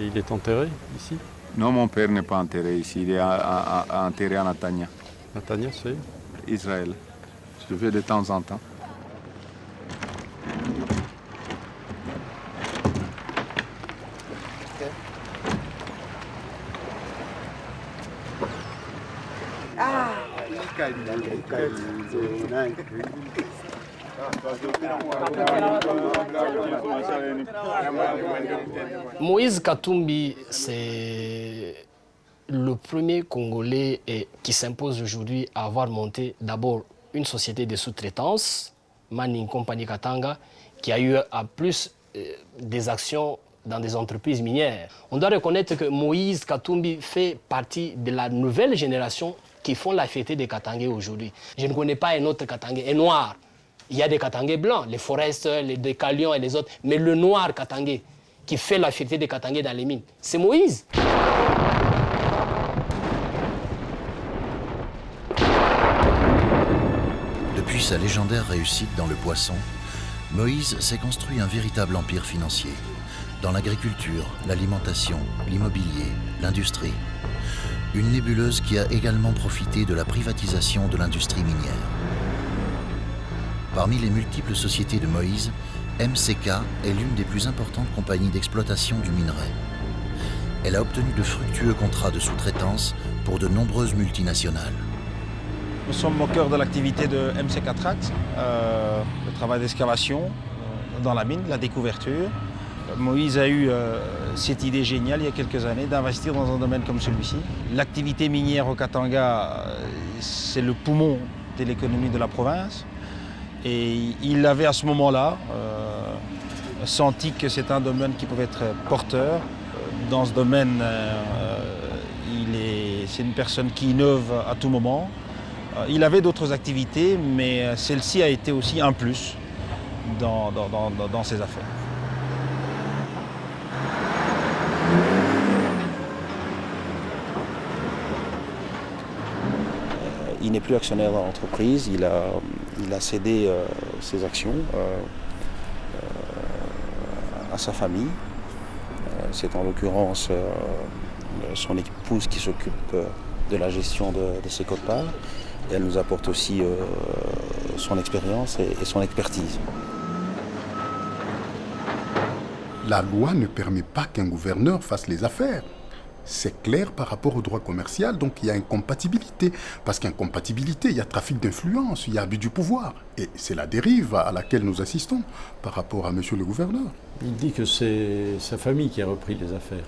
Et il est enterré ici? Non, mon père n'est pas enterré ici, il est enterré à Netanya. Netanya, c'est Israël. Je le fais de temps en temps. Moïse Katumbi, c'est le premier Congolais qui s'impose aujourd'hui à avoir monté d'abord une société de sous-traitance, Manning Company Katanga, qui a eu à plus des actions dans des entreprises minières. On doit reconnaître que Moïse Katumbi fait partie de la nouvelle génération qui font la fierté des Katangais aujourd'hui. Je ne connais pas un autre Katangais, un noir. Il y a des Katangais blancs, les Forest, les Décalions et les autres. Mais le noir Katangais qui fait la fierté des Katangais dans les mines, c'est Moïse. Depuis sa légendaire réussite dans le poisson, Moïse s'est construit un véritable empire financier. Dans l'agriculture, l'alimentation, l'immobilier, l'industrie. Une nébuleuse qui a également profité de la privatisation de l'industrie minière. Parmi les multiples sociétés de Moïse, MCK est l'une des plus importantes compagnies d'exploitation du minerai. Elle a obtenu de fructueux contrats de sous-traitance pour de nombreuses multinationales. Nous sommes au cœur de l'activité de MCK Tract, le travail d'excavation dans la mine, la découverture. Moïse a eu cette idée géniale il y a quelques années d'investir dans un domaine comme celui-ci. L'activité minière au Katanga, c'est le poumon de l'économie de la province. Et il avait à ce moment-là senti que c'est un domaine qui pouvait être porteur. Dans ce domaine, c'est une personne qui innove à tout moment. Il avait d'autres activités, mais celle-ci a été aussi un plus dans ses affaires. Il n'est plus actionnaire dans l'entreprise, il a cédé ses actions à sa famille. C'est en l'occurrence son épouse qui s'occupe de la gestion de ses quotes-parts. Et elle nous apporte aussi son expérience et son expertise. La loi ne permet pas qu'un gouverneur fasse les affaires. C'est clair par rapport au droit commercial, donc il y a incompatibilité. Parce qu'incompatibilité, il y a trafic d'influence, il y a abus du pouvoir. Et c'est la dérive à laquelle nous assistons par rapport à monsieur le gouverneur. Il dit que c'est sa famille qui a repris les affaires.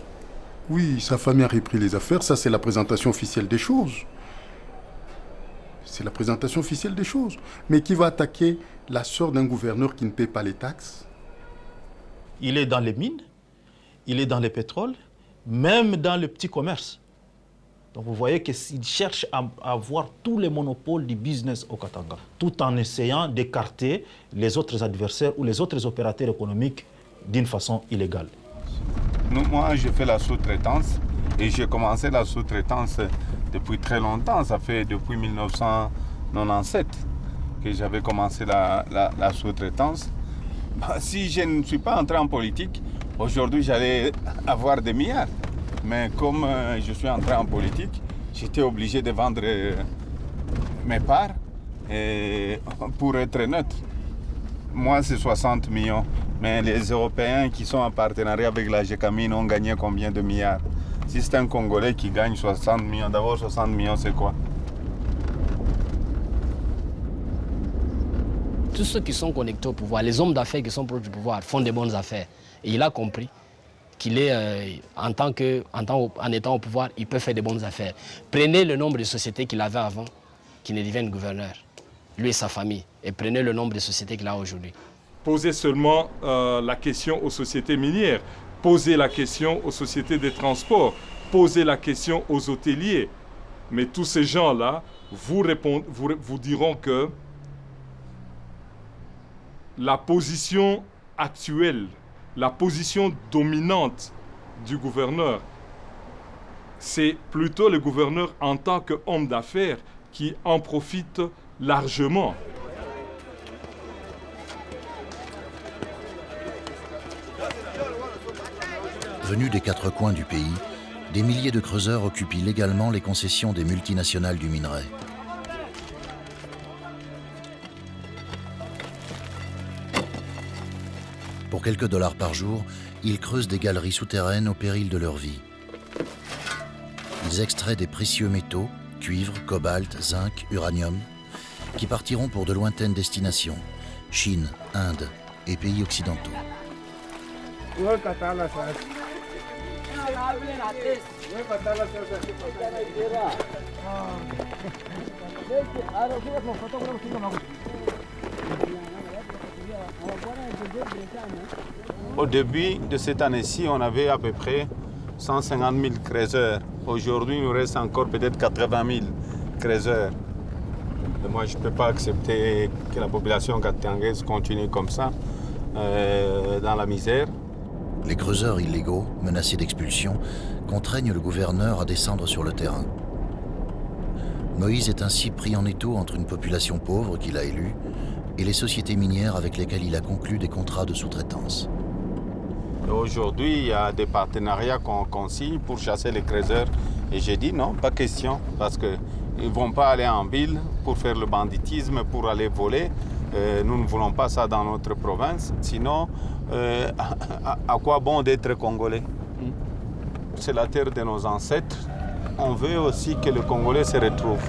Oui, sa famille a repris les affaires, ça c'est la présentation officielle des choses. C'est la présentation officielle des choses. Mais qui va attaquer la sœur d'un gouverneur qui ne paie pas les taxes? Il est dans les mines, il est dans les pétroles, même dans le petit commerce. Donc vous voyez qu'il cherche à avoir tous les monopoles du business au Katanga, tout en essayant d'écarter les autres adversaires ou les autres opérateurs économiques d'une façon illégale. Moi, je fais la sous-traitance et j'ai commencé la sous-traitance depuis très longtemps. Ça fait depuis 1997 que j'avais commencé la sous-traitance. Si je ne suis pas entré en politique, aujourd'hui j'allais avoir des milliards. Mais comme je suis entré en politique, j'étais obligé de vendre mes parts pour être neutre. Moi, c'est 60 millions. Mais les Européens qui sont en partenariat avec la GECAMINE ont gagné combien de milliards? Si c'est un Congolais qui gagne 60 millions, d'abord 60 millions, c'est quoi? Tous ceux qui sont connectés au pouvoir, les hommes d'affaires qui sont proches du pouvoir, font des bonnes affaires. Et il a compris qu'il est, en étant au pouvoir, il peut faire des bonnes affaires. Prenez le nombre de sociétés qu'il avait avant, qui ne deviennent gouverneur, lui et sa famille, et prenez le nombre de sociétés qu'il a aujourd'hui. Posez seulement la question aux sociétés minières, posez la question aux sociétés de transport, posez la question aux hôteliers. Mais tous ces gens-là vous diront que la position actuelle, la position dominante du gouverneur, c'est plutôt le gouverneur en tant qu'homme d'affaires qui en profite largement. Venus des quatre coins du pays, des milliers de creuseurs occupent illégalement les concessions des multinationales du minerai. Pour quelques dollars par jour, ils creusent des galeries souterraines au péril de leur vie. Ils extraient des précieux métaux, cuivre, cobalt, zinc, uranium, qui partiront pour de lointaines destinations, Chine, Inde et pays occidentaux. Au début de cette année-ci, on avait à peu près 150 000 creuseurs. Aujourd'hui, il nous reste encore peut-être 80 000 creuseurs. Et moi, je ne peux pas accepter que la population katangaise continue comme ça, dans la misère. Les creuseurs illégaux, menacés d'expulsion, contraignent le gouverneur à descendre sur le terrain. Moïse est ainsi pris en étau entre une population pauvre qu'il a élue et les sociétés minières avec lesquelles il a conclu des contrats de sous-traitance. Aujourd'hui, il y a des partenariats qu'on signe pour chasser les creuseurs. Et j'ai dit non, pas question, parce qu'ils ne vont pas aller en ville pour faire le banditisme, pour aller voler. Nous ne voulons pas ça dans notre province. Sinon, à quoi bon d'être congolais? C'est la terre de nos ancêtres. On veut aussi que le Congolais se retrouve.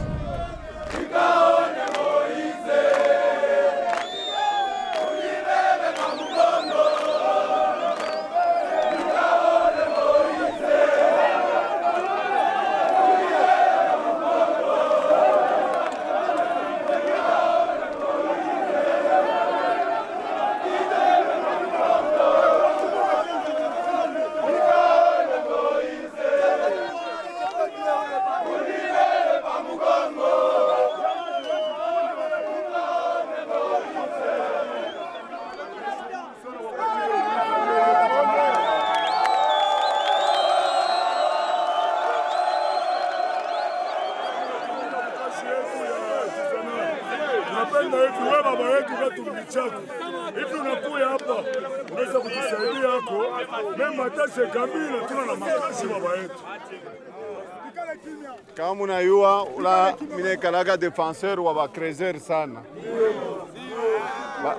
Kama munayua ula mine kalaga defenseur wa bakrezer sana.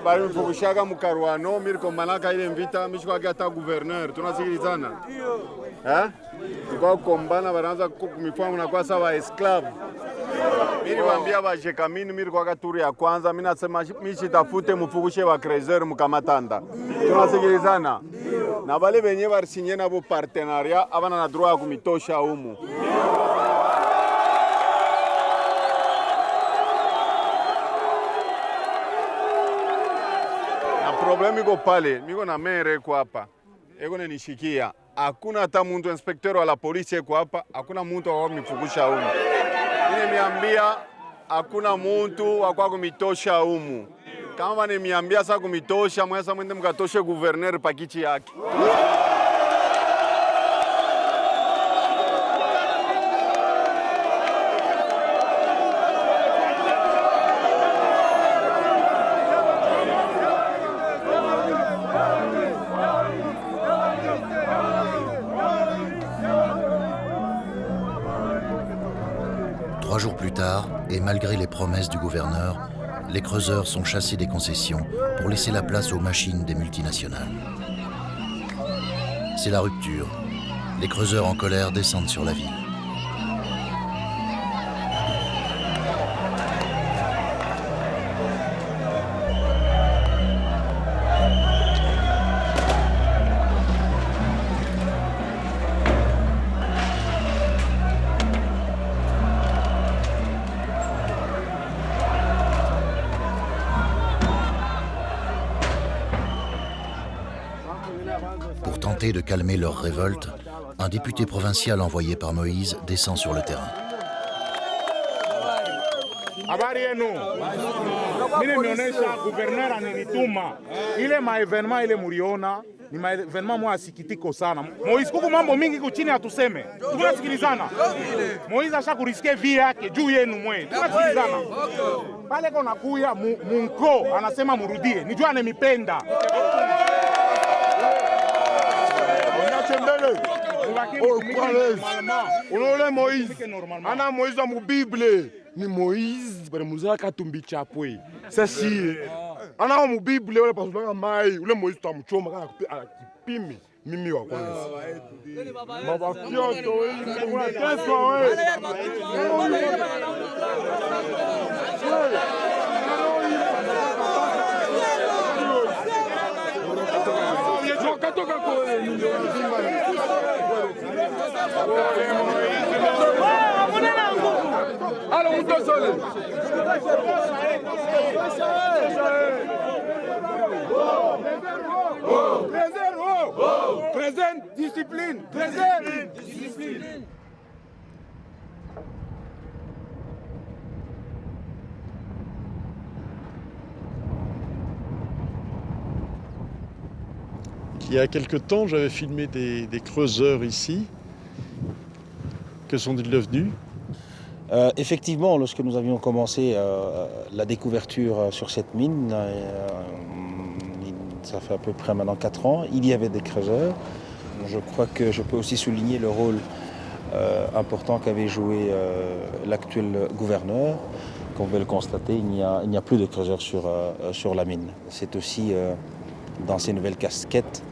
Bari mfukushaka mukaruano miriko malaka ile mvita mishwa hata gouverneur tunasikilizana. Kwa kombana banaanza kumifamu na kwa sawa esclave. Mimi waambia bajekamini mimi kwa katuri ya kwanza mimi nasema mishi tafute mfukushe wa krezer mukamatanda. Tunasikilizana. Na bale benye barisinye nabo partenariat abana na droit kumitosha humu. Problemi iko pale, miko na mere kwa hapa. Eko nishikia. Hakuna hata muntu inspecteur wa la polisi eko hapa, hakuna muntu wa kumifugusha humu. Nimeambia hakuna muntu wa kwa kumitosha humu. Kama nimeambia sasa kumitosha, mwesa mwende mkatoshe gouverneur pakichi yake. Trois jours plus tard, et malgré les promesses du gouverneur, les creuseurs sont chassés des concessions pour laisser la place aux machines des multinationales. C'est la rupture. Les creuseurs en colère descendent sur la ville. Pour tenter de calmer leur révolte, un député provincial envoyé par Moïse descend sur le terrain. Habari yenu. Mimi nimeonyesha gouverneur ananituma. Ile maevenement ile muriona ni maevenement mwa sikitiko sana. Moïse kuko mambo mingi kuchini atuseme. Tunasikilizana. Moïse ashakurisikia via yake juu yenu mwe. Tunasikilizana. Pale kona kuya munko anasema murudie. Nijua anemipenda. Unole Moïse ana Moïse mu Bible ni Moïse bale muzaka katumbi chapwe sasi ana mu Bible wale pasubaka mai ule Moïse tamuchoma kana kipimi mimi wa kwanza baba kyoto kuna kesho wewe katoka kwa alors on doit soler présent discipline discipline. Il y a quelque temps, j'avais filmé des creuseurs ici. Que sont-ils devenus ? Effectivement, lorsque nous avions commencé la découverture sur cette mine, Ça fait à peu près maintenant 4 ans. Il y avait des creuseurs. Je crois que je peux aussi souligner le rôle important qu'avait joué l'actuel gouverneur. Comme vous pouvez le constater, il n'y a plus de creuseurs sur la mine. C'est aussi, dans ses nouvelles casquettes,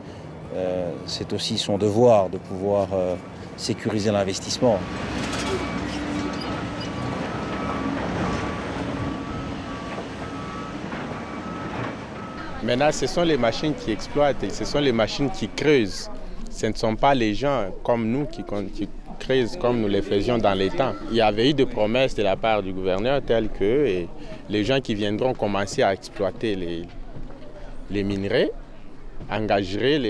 c'est aussi son devoir de pouvoir sécuriser l'investissement. Maintenant, ce sont les machines qui exploitent, et ce sont les machines qui creusent. Ce ne sont pas les gens comme nous qui creusent comme nous les faisions dans les temps. Il y avait eu des promesses de la part du gouverneur telles que les gens qui viendront commencer à exploiter les minerais engageraient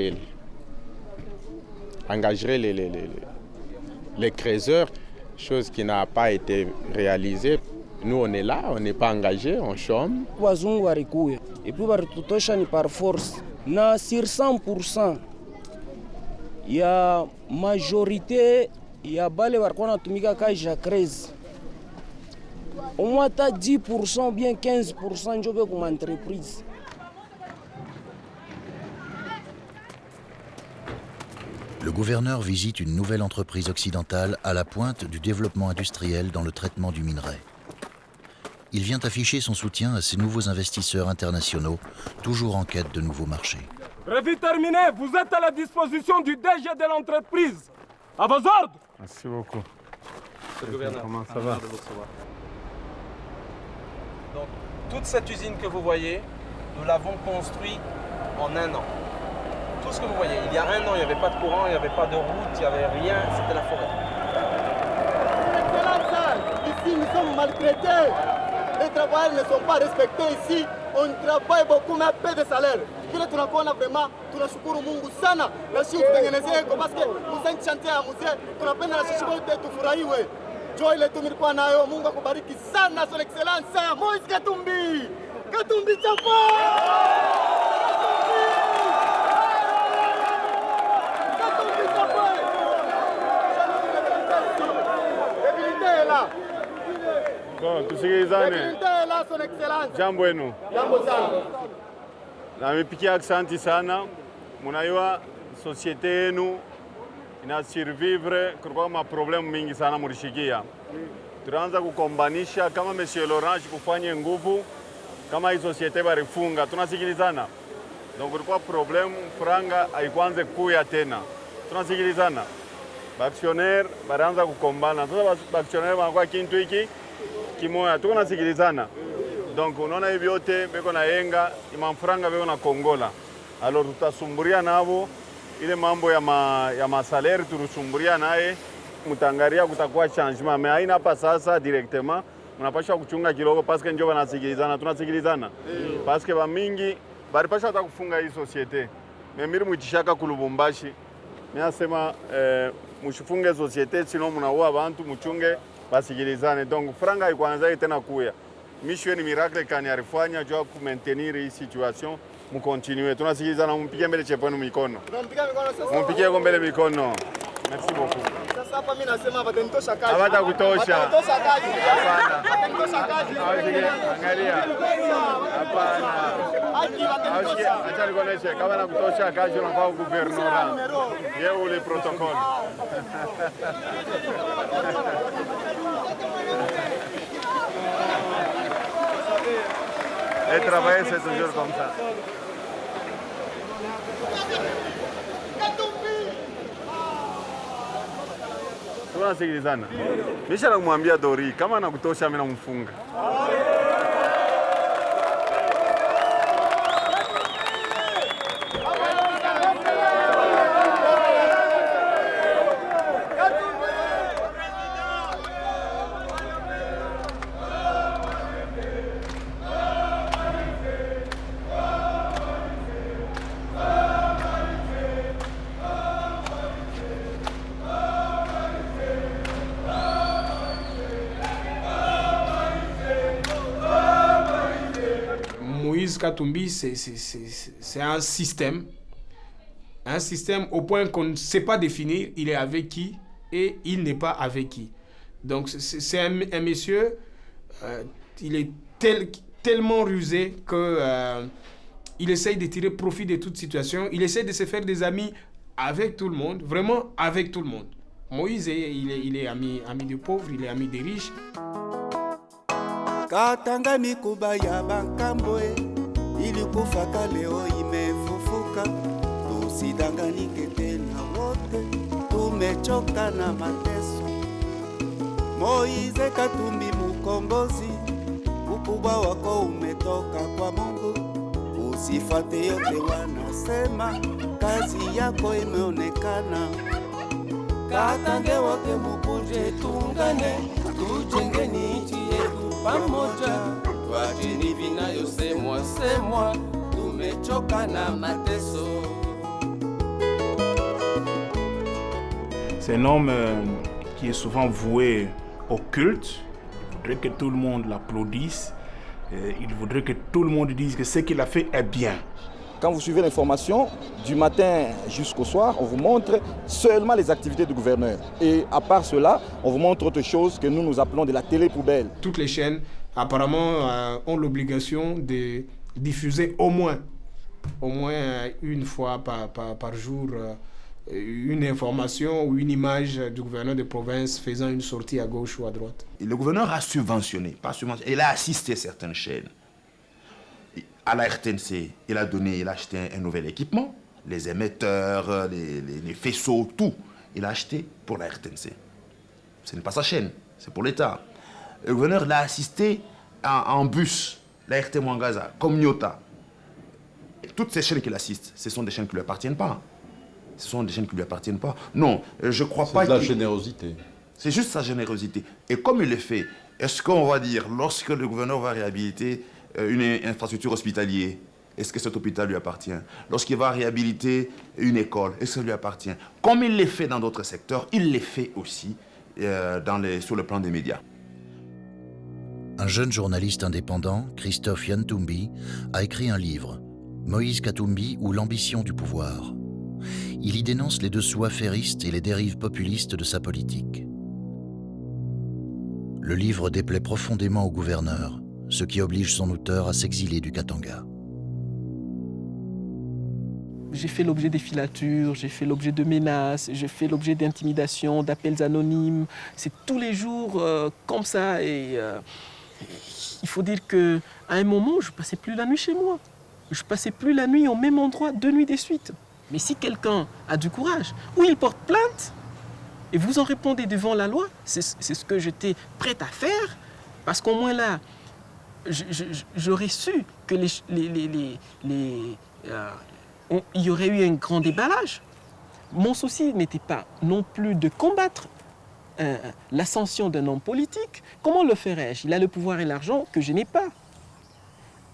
les creuseurs, chose qui n'a pas été réalisée. Nous, on est là, on n'est pas engagé, on chôme. Wazungu walikuya et puis walitutosha ni par force na sur 100% ya majorité ya bale walikuwa wanatumika kazi ya crezi au moins ta 10% bien 15% njo be kuma entreprise. Le gouverneur visite une nouvelle entreprise occidentale à la pointe du développement industriel dans le traitement du minerai. Il vient afficher son soutien à ces nouveaux investisseurs internationaux, toujours en quête de nouveaux marchés. Revue terminée, vous êtes à la disposition du DG de l'entreprise. À vos ordres. Merci beaucoup. Monsieur le gouverneur, comment ça va? Donc, toute cette usine que vous voyez, nous l'avons construite en 1 an. Tout ce que vous voyez, il y a 1 an, il n'y avait pas de courant, il n'y avait pas de route, il n'y avait rien, c'était la forêt. Ici, nous sommes maltraités. Les travailleurs ne sont pas respectés ici. On travaille beaucoup, mais à peu de salaire. Vile tunakuona vraiment, tunashukuru Mungu sana na sisi tutengenezee kwa parce que mzee chantia ya mzee tunapenda na sisi wote tufurahiwe. Joy ile tumilikuwa nayo, Mungu akubariki sana, son excellence Moise Katumbi. Katumbi chapa! Katumbi chapa! Debilité est là. Bon, tusikilizane. Jambo wenu. Jambo sana. Namepikia aksanti sana. Munajua societe yenu ina survivre kulikuwa maproblemu mingi sana mulishikia. Tunaanza kukombanisha kama Monsieur Laurent kufanya nguvu kama hii societe barifunga. Tunasikilizana. Donc kulikuwa problemu franga haikuanze kuya tena. Tunasikilizana. Baktionnaire baraanza kukombana. Sasa baktionnaire wanakuwa kintu hiki kimoya, tuko nasikilizana. Donc unaona hivi yote beko na yenga imamfranga beko na kongola. Alors tutasumburia navo ile mambo ya masalari turusumburia naye mutangaria kutakuwa changement mais haina hapa sasa directement mnapaswa kuchunga kidogo parce que ndio wanasikilizana, tunasikilizana. Parce que ba mingi baripasha kufunga hii societe. Mimi mwitishaka kulubumbashi. Mimi nasema mshifunge societe sino mnaua abantu mchunge basikilizane. Donc franga ikwanza tena kuya. Mission ni miracle kani alifanya jua ku maintenir hii situation, mu continue. Tunasikilizana, mpige mbele cheponi mikono. Tunampiga mikono sasa. Mpige kwa mbele mikono. Merci beaucoup. Sasa hapa mimi nasema watanitosha kazi. Hawata kutosha. Watanitosha kazi. Hapana. Watanitosha kazi. Angalia. Hapana. Acha nikuoneshe kama nakutosha kazi unafaa guvernora. Yeye ule protocole. Et travailler, c'est toujours comme ça. Tunasikilizana. Misha namwambia Dori kama nakutosha mimi namfunga. Moïse Katumbi, c'est un système au point qu'on ne sait pas définir il est avec qui et il n'est pas avec qui. Donc c'est un monsieur, il est tellement rusé que Il essaye de tirer profit de toute situation. Il essaye de se faire des amis avec tout le monde, vraiment avec tout le monde. Moïse, il est ami des pauvres, il est ami des riches. Katanga mikuba ya bankambo ilikufaka leo imefufuka, tusidanganike tena wote, tumechoka na mateso. Moïse Katumbi mukombozi, ukubwa wako umetoka kwa Mungu, usifate yote wanasema, kazi yako imeonekana. Katange wote mukuje tuungane, tujenge nchi yetu pamoja, tuacheni vinayosemwa, tumechoka na mateso. C'est un homme qui est souvent voué au culte. Il voudrait que tout le monde l'applaudisse. Il voudrait que tout le monde dise que ce qu'il a fait est bien. Quand vous suivez l'information, du matin jusqu'au soir, on vous montre seulement les activités du gouverneur. Et à part cela, on vous montre autre chose que nous appelons de la télé-poubelle. Toutes les chaînes, apparemment, ont l'obligation de diffuser au moins une fois par jour une information ou une image du gouverneur de province faisant une sortie à gauche ou à droite. Et le gouverneur a subventionné, il a assisté certaines chaînes. À la RTNC, il a acheté un nouvel équipement, les émetteurs, les faisceaux, tout. Il a acheté pour la RTNC. Ce n'est pas sa chaîne, c'est pour l'État. Le gouverneur l'a assisté en bus, la RT Mwangaza, comme Nyota. Et toutes ces chaînes qu'il assiste, ce sont des chaînes qui ne lui appartiennent pas. Ce sont des chaînes qui ne lui appartiennent pas. Non, je ne crois pas que... C'est de la générosité. C'est juste sa générosité. Et comme il le fait, est-ce qu'on va dire, lorsque le gouverneur va réhabiliter une infrastructure hospitalière, est-ce que cet hôpital lui appartient? Lorsqu'il va réhabiliter une école, est-ce que ça lui appartient? Comme il l'est fait dans d'autres secteurs, il l'est fait aussi sur le plan des médias. Un jeune journaliste indépendant, Christophe Yantumbi, a écrit un livre, Moïse Katumbi ou l'ambition du pouvoir. Il y dénonce les dessous affairistes et les dérives populistes de sa politique. Le livre déplaît profondément au gouverneur, ce qui oblige son auteur à s'exiler du Katanga. J'ai fait l'objet des filatures, j'ai fait l'objet de menaces, j'ai fait l'objet d'intimidations, d'appels anonymes. C'est tous les jours comme ça. Et il faut dire qu'à un moment, je ne passais plus la nuit chez moi. Je ne passais plus la nuit au même endroit 2 nuits de suite. Mais si quelqu'un a du courage, ou il porte plainte, et vous en répondez devant la loi, c'est ce que j'étais prête à faire, parce qu'au moins là, j'aurais su que il y aurait eu un grand déballage. Mon souci n'était pas non plus de combattre l'ascension d'un homme politique. Comment le ferais-je? Il a le pouvoir et l'argent que je n'ai pas.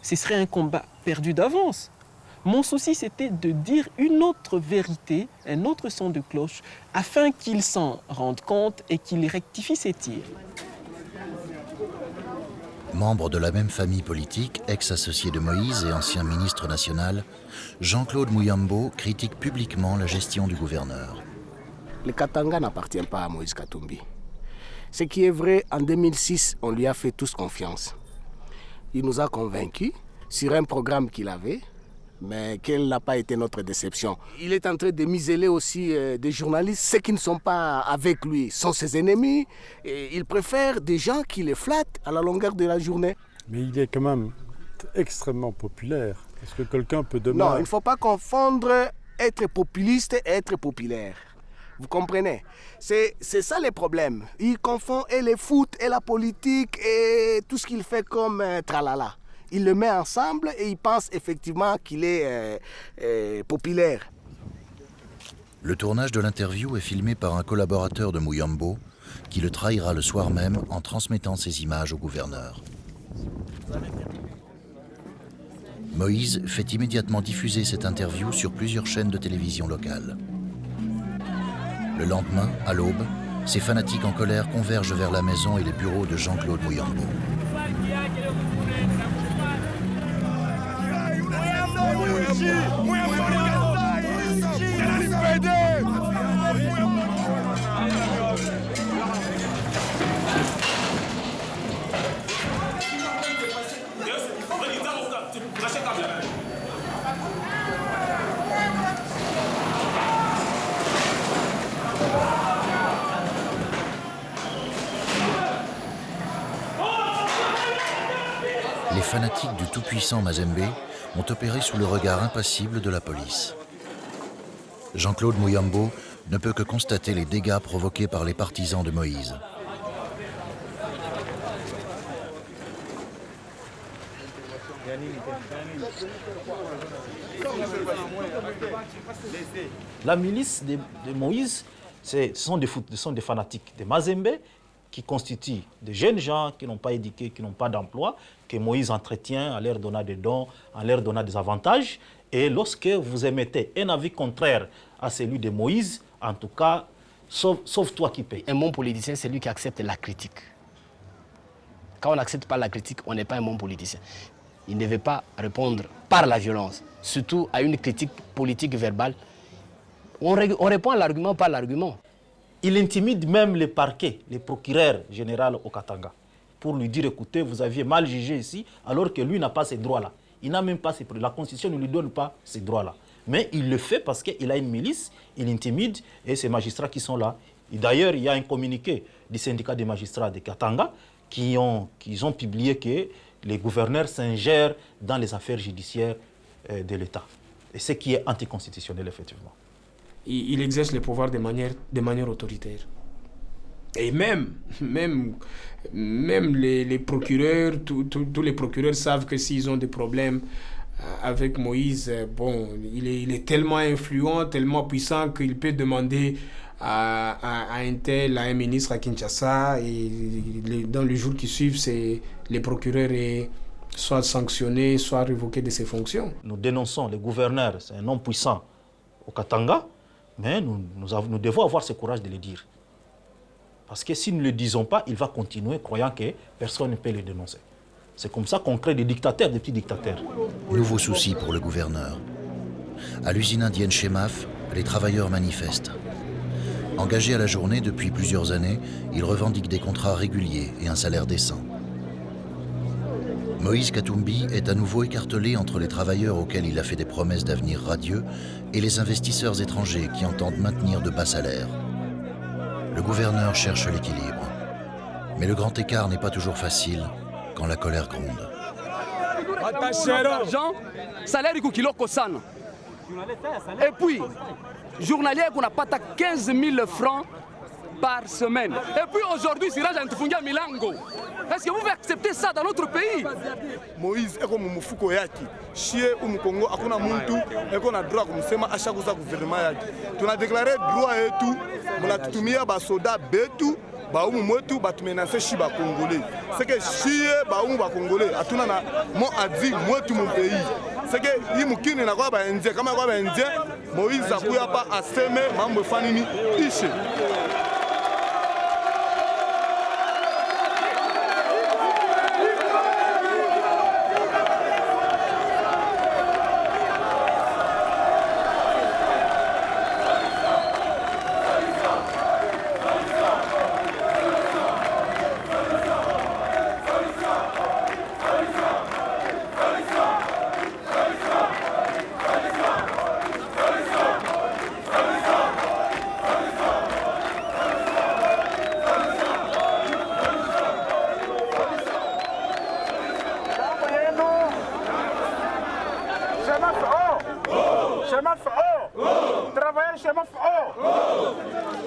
Ce serait un combat perdu d'avance. Mon souci, c'était de dire une autre vérité, un autre son de cloche, afin qu'il s'en rende compte et qu'il rectifie ses tirs. Membre de la même famille politique, ex-associé de Moïse et ancien ministre national, Jean-Claude Muyambo critique publiquement la gestion du gouverneur. Le Katanga n'appartient pas à Moïse Katumbi. Ce qui est vrai, en 2006, on lui a fait tous confiance. Il nous a convaincus sur un programme qu'il avait, mais quelle n'a pas été notre déception. Il est en train de museler aussi des journalistes. Ceux qui ne sont pas avec lui sont ses ennemis. Et il préfère des gens qui les flattent à la longueur de la journée. Mais il est quand même extrêmement populaire. Est-ce que quelqu'un peut demander... Non, il ne faut pas confondre être populiste et être populaire. Vous comprenez? C'est ça le problème. Il confond et le foot et la politique et tout ce qu'il fait comme tralala. Il le met ensemble et il pense effectivement qu'il est populaire. Le tournage de l'interview est filmé par un collaborateur de Muyambo qui le trahira le soir même en transmettant ces images au gouverneur. Moïse fait immédiatement diffuser cette interview sur plusieurs chaînes de télévision locales. Le lendemain, à l'aube, ces fanatiques en colère convergent vers la maison et les bureaux de Jean-Claude Muyambo. fanatiques du tout-puissant Mazembe ont opéré sous le regard impassible de la police. Jean-Claude Muyambo ne peut que constater les dégâts provoqués par les partisans de Moïse. La milice de Moïse, ce sont des fanatiques de Mazembe qui constituent des jeunes gens qui n'ont pas éduqué, qui n'ont pas d'emploi, que Moïse entretient en leur donnant des dons, en leur donnant des avantages. Et lorsque vous émettez un avis contraire à celui de Moïse, en tout cas, sauf toi qui payes. Un bon politicien, c'est lui qui accepte la critique. Quand on n'accepte pas la critique, on n'est pas un bon politicien. Il ne veut pas répondre par la violence, surtout à une critique politique verbale. On répond à l'argument par l'argument. Il intimide même le parquet, le procureur général au Katanga, pour lui dire, écoutez, vous aviez mal jugé ici, alors que lui n'a pas ces droits-là. Il n'a même pas ces droits. La Constitution ne lui donne pas ces droits-là. Mais il le fait parce qu'il a une milice, il intimide, et ces magistrats qui sont là. D'ailleurs, il y a un communiqué du syndicat des magistrats de Katanga qui ont publié que les gouverneurs s'ingèrent dans les affaires judiciaires de l'État. Et ce qui est anticonstitutionnel, effectivement. Il exerce le pouvoir de manière autoritaire. Et même les procureurs, tous les procureurs savent que s'ils ont des problèmes avec Moïse, bon, il est tellement influent, tellement puissant qu'il peut demander à un tel, à un ministre à Kinshasa, et dans les jours qui suivent, les procureurs est soit sanctionnés, soit révoqués de ses fonctions. Nous dénonçons le gouverneur, c'est un homme puissant au Katanga, mais nous devons avoir ce courage de le dire. Parce que si nous ne le disons pas, il va continuer croyant que personne ne peut le dénoncer. C'est comme ça qu'on crée des dictateurs, des petits dictateurs. Nouveau souci pour le gouverneur. À l'usine indienne Chemaf, les travailleurs manifestent. Engagés à la journée depuis plusieurs années, ils revendiquent des contrats réguliers et un salaire décent. Moïse Katumbi est à nouveau écartelé entre les travailleurs auxquels il a fait des promesses d'avenir radieux et les investisseurs étrangers qui entendent maintenir de bas salaires. Le gouverneur cherche l'équilibre. Mais le grand écart n'est pas toujours facile quand la colère gronde. L'argent, salaire kiloko sana. Et puis, journalier qu'on n'a pas 15 000 francs par semaine. Et puis aujourd'hui, c'est là que Milango. Est-ce que vous pouvez accepter ça dans notre pays? Moïse est comme Moufuko Yaki. Chie ou Mkongo, akuna muntu, et qu'on a droit comme sema à chaque gouvernement Yaki. Tu as déclaré droit et tout, on a tout mis à Basoda Betu. Ba umu mwetu batumenase shi ba Congolais. C'est que chie ba umu ba Congolais atuna na mo adi mwetu mon pays. C'est que yimukini na kwa ba indien kama kwa ba indien Moïse akuya pa aseme mambo fanini ishe.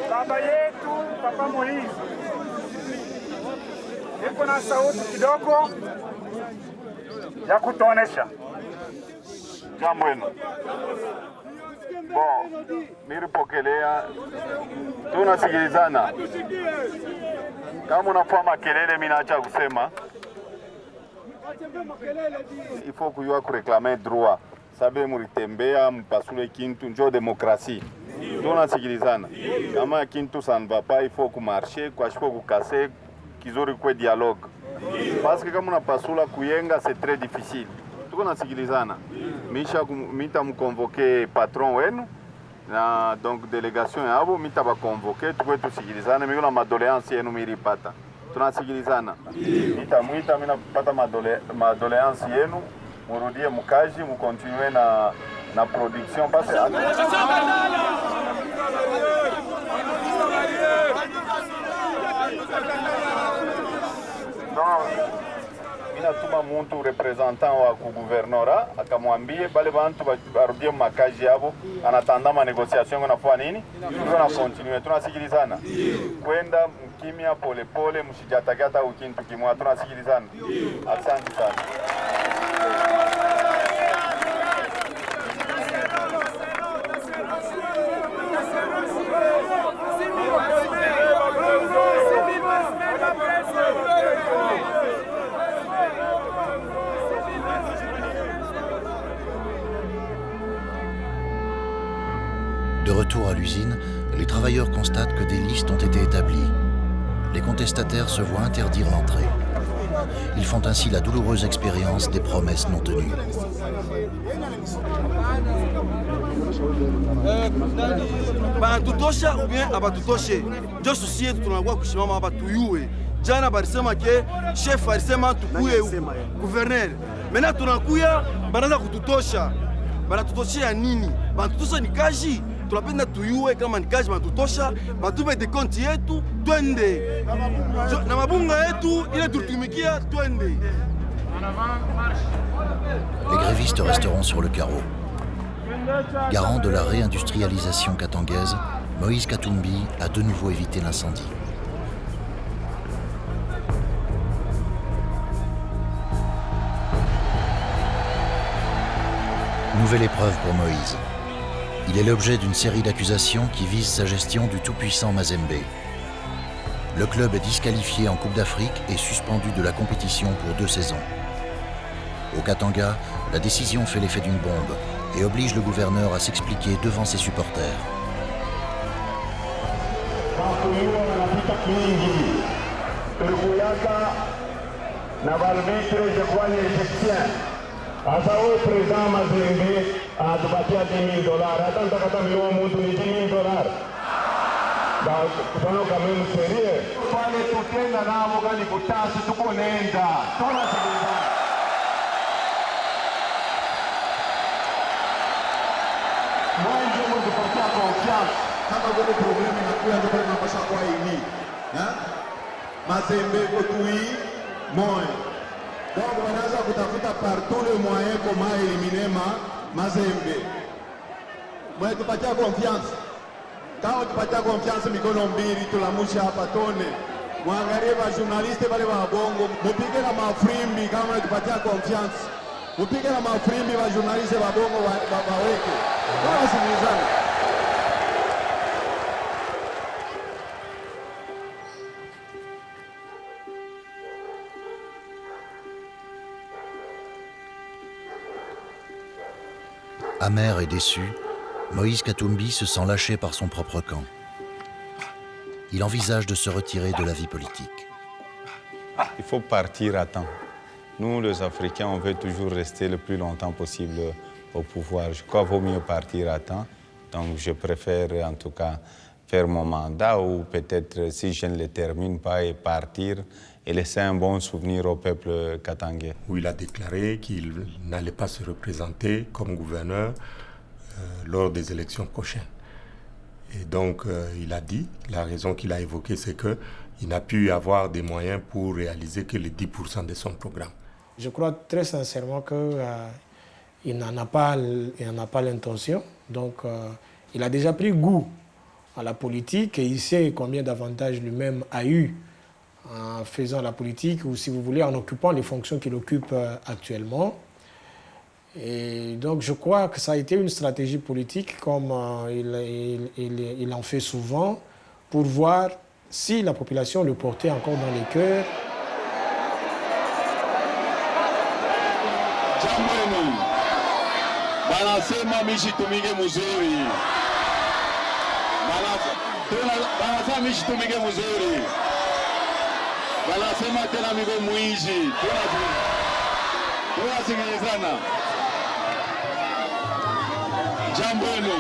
Baba yetu Papa Moïse, niko na sauti kidogo ya kutuonesha jambo hilo. Miripokelea, tunasikilizana. Kama unafua makelele, mimi naacha kusema. Il faut kuyua kureklame droit. Sabe mulitembea mpasule kintu njo demokrasi. Tunasikilizana. Kama kintu ça ne va pas, il faut kumarcher, kwa faut kukase, kizuri kwe dialogue. Parce que kama unapasula kuyenga, c'est très difficile. Tunasikilizana. Mita mkonvoke patron wenu na donc délégation yabo mita ba convoquer tukwe tusikilizane mimi na madoléance yenu miripata. Tunasikilizana. Mita mina pata madoléance yenu murudie mukaji mukontinue na production parce que minatuma muntu representant wa kuguvernora akamwambie bale bantu barudie makazi yabo, anatanda manegociation kunafua nini, tuna continue, tunasikilizana kwenda mkimya polepole, mshijatakata ukintu kimwa, tunasikilizana. Asante sana. De retour à l'usine, les travailleurs constatent que des listes ont été établies. Les contestataires se voient interdire l'entrée. Ils font ainsi la douloureuse expérience des promesses non tenues. Banatutosha ou bien abatutoshe, ndio susi yetu tunakuwa kushimama hapa tuyue. Jana balisema ke chef alisema tukuye gouverneur. Mena tunakuya banaanza kututosha. Banatutoshia nini? Banatutosha ni kaji. Tunapenda tuyue kama ni kaji banatutosha, batupe de konti yetu twende. Na mabunga yetu ile tutumikia twende. Les grévistes resteront sur le carreau. Garant de la réindustrialisation katangaise, Moïse Katumbi a de nouveau évité l'incendie. Nouvelle épreuve pour Moïse. Il est l'objet d'une série d'accusations qui visent sa gestion du tout-puissant Mazembe. Le club est disqualifié en Coupe d'Afrique et suspendu de la compétition pour 2 saisons. Au Katanga, la décision fait l'effet d'une bombe et oblige le gouverneur à s'expliquer devant ses supporters. Asa huyu president Mazembe anatupatia $10,000. Hata mtakatamiwa mtu ni $10,000. Kufanya kama mserie. Pale tutenda nabo gani kutasi tuko nenda. Tunasikiliza. Mwanzo mtupatia confiance. Kama vile problemi inakuwa ndio tunapaswa kwa hili. Mazembe kotui moyo. Donc wanaanza kutafuta par tous les moyens comment éliminer Mazembe. Mwe tupatia confiance. Kama tupatia confiance mikono mbili tulamusha hapa tone. Mwangalie wa journaliste wale wa bongo, mupige na mafrimbi kama tupatia confiance. Mupige na mafrimbi wa journaliste wa bongo waweke. Kwa sikilizana. Amer et déçu, Moïse Katumbi se sent lâché par son propre camp. Il envisage de se retirer de la vie politique. Il faut partir à temps. Nous, les Africains, on veut toujours rester le plus longtemps possible au pouvoir. Je crois qu'il vaut mieux partir à temps. Donc je préfère en tout cas faire mon mandat ou peut-être si je ne le termine pas et partir et laisser un bon souvenir au peuple katangais. Où il a déclaré qu'il n'allait pas se représenter comme gouverneur lors des élections prochaines. Et donc il a dit, la raison qu'il a évoquée, c'est qu'il n'a pu avoir des moyens pour réaliser que les 10% de son programme. Je crois très sincèrement qu'il n'en a pas l'intention. Donc il a déjà pris goût à la politique et il sait combien d'avantages lui-même a eu en faisant la politique ou, si vous voulez, en occupant les fonctions qu'il occupe actuellement. Et donc je crois que ça a été une stratégie politique comme il en fait souvent pour voir si la population le portait encore dans les cœurs. Banasema mishi tumige muzuri. Banasema mishi tumige muzuri. Banasema tena migo muishi. Tunasikilizana. Jambo hilo.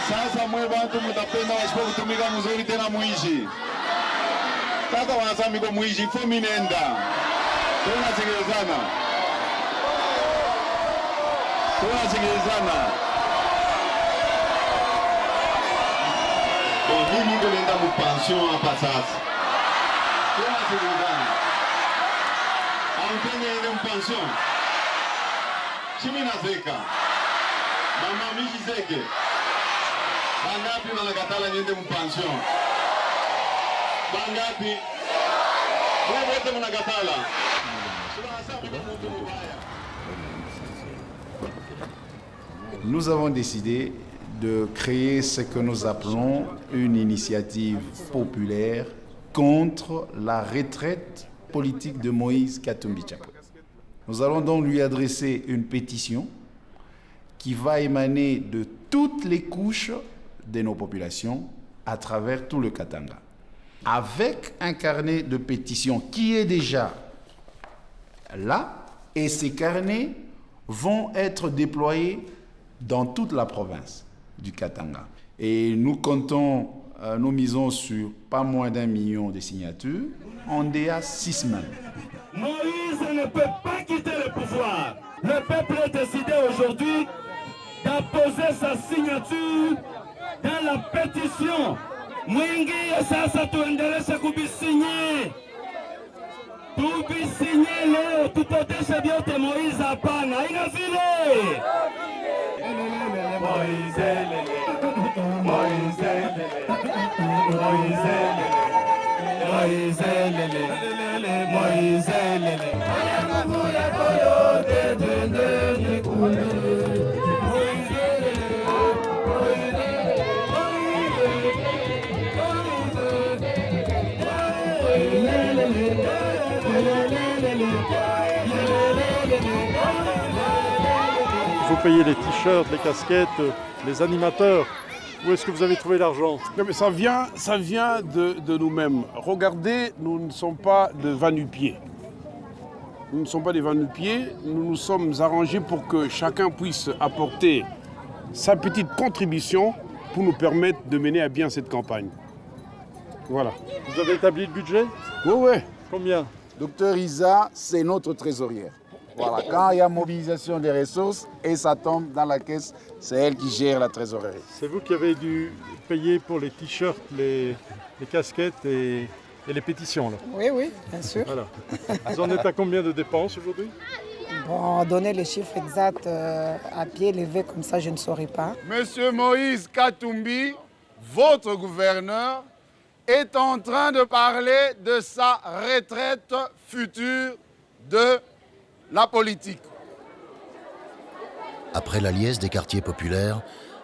Sasa mwe bantu mtapenda wasipo kutumika muzuri tena muishi. Sasa wanasema migo muishi ifo minenda. Tunasikilizana. Tunasikilizana. Mimi ndio nenda mu pension hapa sasa. Tunasikilizana. Bantenge ile mpension. Chimi na zeka. Mama miji zeke. Bangapi wanakatala niende mpension? Bangapi? Wote mnakatala. Nous avons décidé de créer ce que nous appelons une initiative populaire contre la retraite politique de Moïse Katumbi Chapwe. Nous allons donc lui adresser une pétition qui va émaner de toutes les couches de nos populations à travers tout le Katanga, avec un carnet de pétition qui est déjà là, et ces carnets vont être déployés dans toute la province du Katanga. Et nous comptons, nous misons sur pas moins d'1 million de signatures. On est à 6 semaines. Moïse ne peut pas quitter le pouvoir. Le peuple a décidé aujourd'hui d'apposer sa signature dans la pétition. Mwingi sasa tuendeleshe kubisinye. Tubisinye leo tutoteshe vyote Moïse hapana. Haina vile. Moïse Vous payez les t-shirts, les casquettes, les animateurs. Où est-ce que vous avez trouvé l'argent? Ça vient de nous-mêmes. Regardez, nous ne sommes pas de va-nu-pieds. Nous ne sommes pas des va-nu-pieds. Nous nous sommes arrangés pour que chacun puisse apporter sa petite contribution pour nous permettre de mener à bien cette campagne. Voilà. Vous avez établi le budget? Oui. Combien? Docteur Isa, c'est notre trésorière. Voilà, quand il y a mobilisation des ressources et ça tombe dans la caisse, c'est elle qui gère la trésorerie. C'est vous qui avez dû payer pour les t-shirts, les casquettes et les pétitions là. Oui, bien sûr. Voilà. Vous en êtes à combien de dépenses aujourd'hui? Bon, donner les chiffres exacts à pied levé comme ça, je ne saurais pas. Monsieur Moïse Katumbi, votre gouverneur, est en train de parler de sa retraite future de la politique. Après la liesse des quartiers populaires,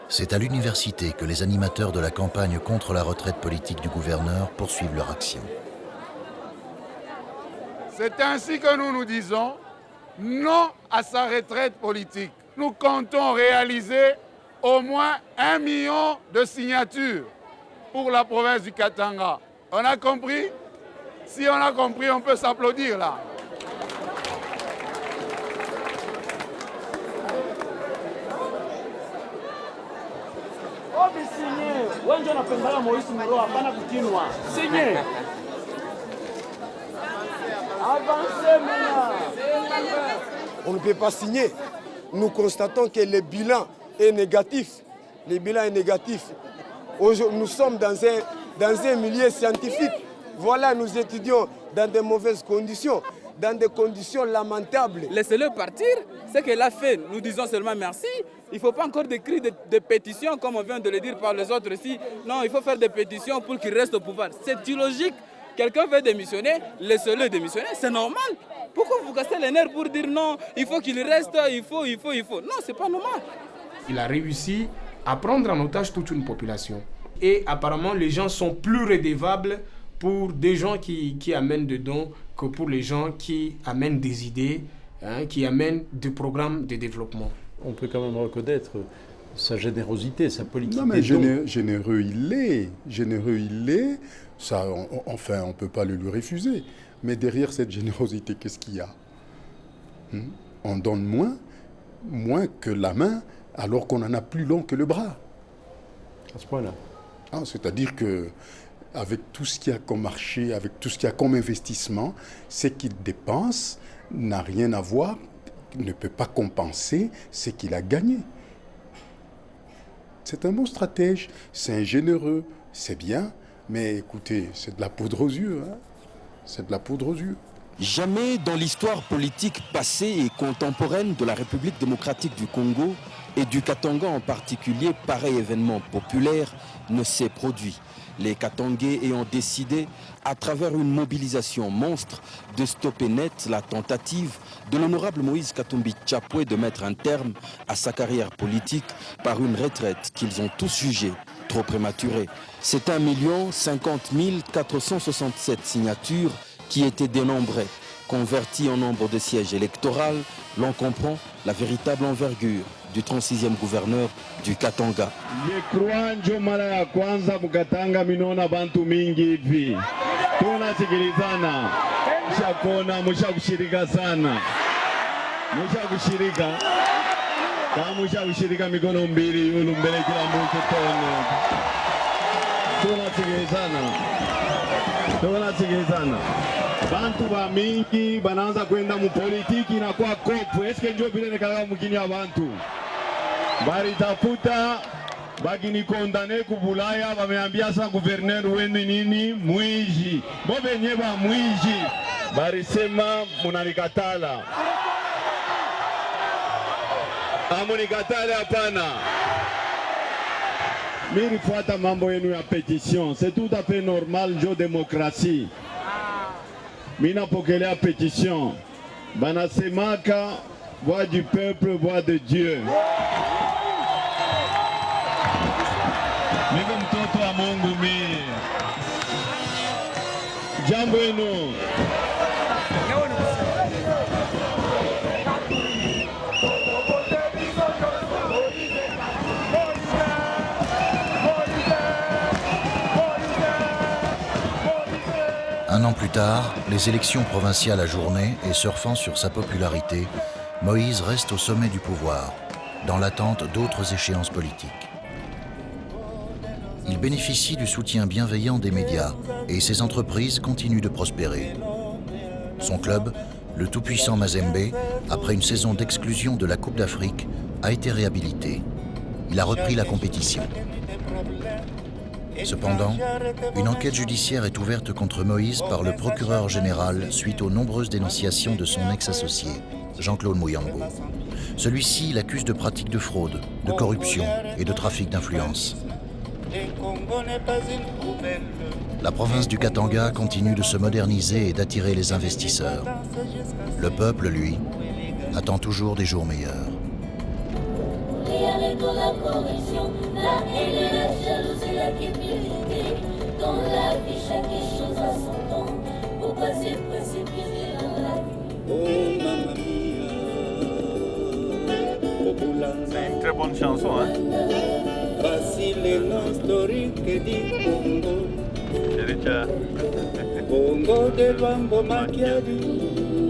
c'est à l'université que les animateurs de la campagne contre la retraite politique du gouverneur poursuivent leur action. C'est ainsi que nous disons non à sa retraite politique. Nous comptons réaliser au moins 1 million de signatures pour la province du Katanga. On a compris? Si on a compris, on peut s'applaudir là. Signez. Avancez maintenant. On ne peut pas signer. Nous constatons que le bilan est négatif. Le bilan est négatif. Nous sommes dans un milieu scientifique. Voilà, nous étudions dans de mauvaises conditions, dans des conditions lamentables. Laissez-le partir. Ce qu'elle a fait, nous disons seulement merci. Il ne faut pas encore des cris de pétition, comme on vient de le dire par les autres ici. Non, il faut faire des pétitions pour qu'il reste au pouvoir. C'est illogique. Quelqu'un veut démissionner, laissez-le démissionner, c'est normal. Pourquoi vous cassez les nerfs pour dire non, il faut qu'il reste, il faut. Non, c'est pas normal. Il a réussi à prendre en otage toute une population. Et apparemment, les gens sont plus redevables pour des gens qui amènent des dons que pour les gens qui amènent des idées, qui amènent des programmes de développement. On peut quand même reconnaître sa générosité, sa politique. Non, mais généreux il est. Ça, enfin, on ne peut pas le lui refuser. Mais derrière cette générosité, qu'est-ce qu'il y a? On donne moins que la main, alors qu'on en a plus long que le bras. À ce point-là. C'est-à-dire que avec tout ce qu'il y a comme marché, avec tout ce qu'il y a comme investissement, ce qu'il dépense n'a rien à voir, ne peut pas compenser ce qu'il a gagné. C'est un bon stratège, c'est un généreux, c'est bien, mais écoutez, c'est de la poudre aux yeux. C'est de la poudre aux yeux. Jamais dans l'histoire politique passée et contemporaine de la République démocratique du Congo et du Katanga en particulier, pareil événement populaire ne s'est produit. Les Katangais ayant décidé, à travers une mobilisation monstre, de stopper net la tentative de l'honorable Moïse Katumbi Tchapoué de mettre un terme à sa carrière politique par une retraite qu'ils ont tous jugée trop prématurée. C'est 1 050 467 signatures qui étaient dénombrées. Converties en nombre de sièges électoraux, l'on comprend la véritable envergure du 36e gouverneur du Katanga. Njo mara ya kwanza mukatanga minona bantu mingi hivi. Tunasikilizana. Mshakona mshakushirika sana. Mshakushirika. Kama mshakushirika mikono mbili yulu mbele kila mtu tone. Tunasikilizana. Bantu ba mingi banaanza kwenda mu politiki na kwa kopu. Eske njo vile nekala mkini ya bantu. Baritafuta bagini kondane kubulaya bameambia sa gouverneur wenu nini mwizi. Bobenye ba mwizi. Barisema munanikatala. Amunikatale hapana. Mimi fuata mambo yenu ya pétition, c'est tout à fait normal jo démocratie. Mina pokelea pétition. Banasemaka voix du peuple, voix de Dieu. Niko mtoto wa Mungu mimi. Jambo yenu. Un an plus tard, les élections provinciales ajournées et surfant sur sa popularité, Moïse reste au sommet du pouvoir, dans l'attente d'autres échéances politiques. Il bénéficie du soutien bienveillant des médias et ses entreprises continuent de prospérer. Son club, le tout-puissant Mazembe, après une saison d'exclusion de la Coupe d'Afrique, a été réhabilité. Il a repris la compétition. Cependant, une enquête judiciaire est ouverte contre Moïse par le procureur général suite aux nombreuses dénonciations de son ex-associé, Jean-Claude Mouyambo. Celui-ci l'accuse de pratiques de fraude, de corruption et de trafic d'influence. La province du Katanga continue de se moderniser et d'attirer les investisseurs. Le peuple, lui, attend toujours des jours meilleurs. Dans la corruption, la haine, la jalousie, la cupidité. Dans la vie, chaque chose a son temps. Pourquoi se précipiter dans la vie? Oh, mamma mia. C'est une très bonne chanson, hein? Facile non story che di Congo. Congo del bambo macchiati.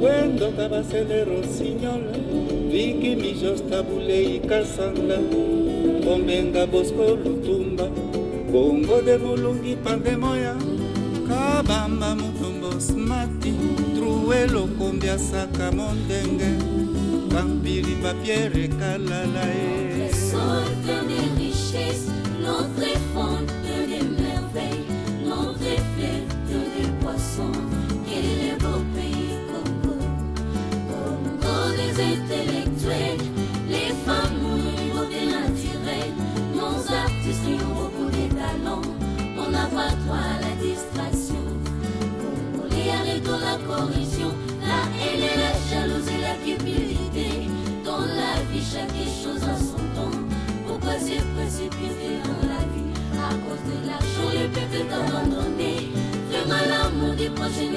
Quando cavassele rossignol. Viki mijosta bulei kasanga Kombenga bosko lutumba Bongo de mulungi pandemoya Kabamba mutumbo smati Truelo kombia saka mondenge Kampiri papiere kalalae Trésor des richesses Notre fonte des merveilles Notre fleuve des poissons Quel est beau pays Congo Congo des intellectuels les femmes ont une beauté naturelle, nos artistes ont beaucoup de talent, on n'a pas droit à la distraction. Congolais arrête de la corruption, la haine, la jalousie, la cupidité. Dans la vie, chaque chose a son temps. Pourquoi se précipiter dans la vie? À cause de l'argent, le peuple est abandonné. Vraiment l'amour des prochains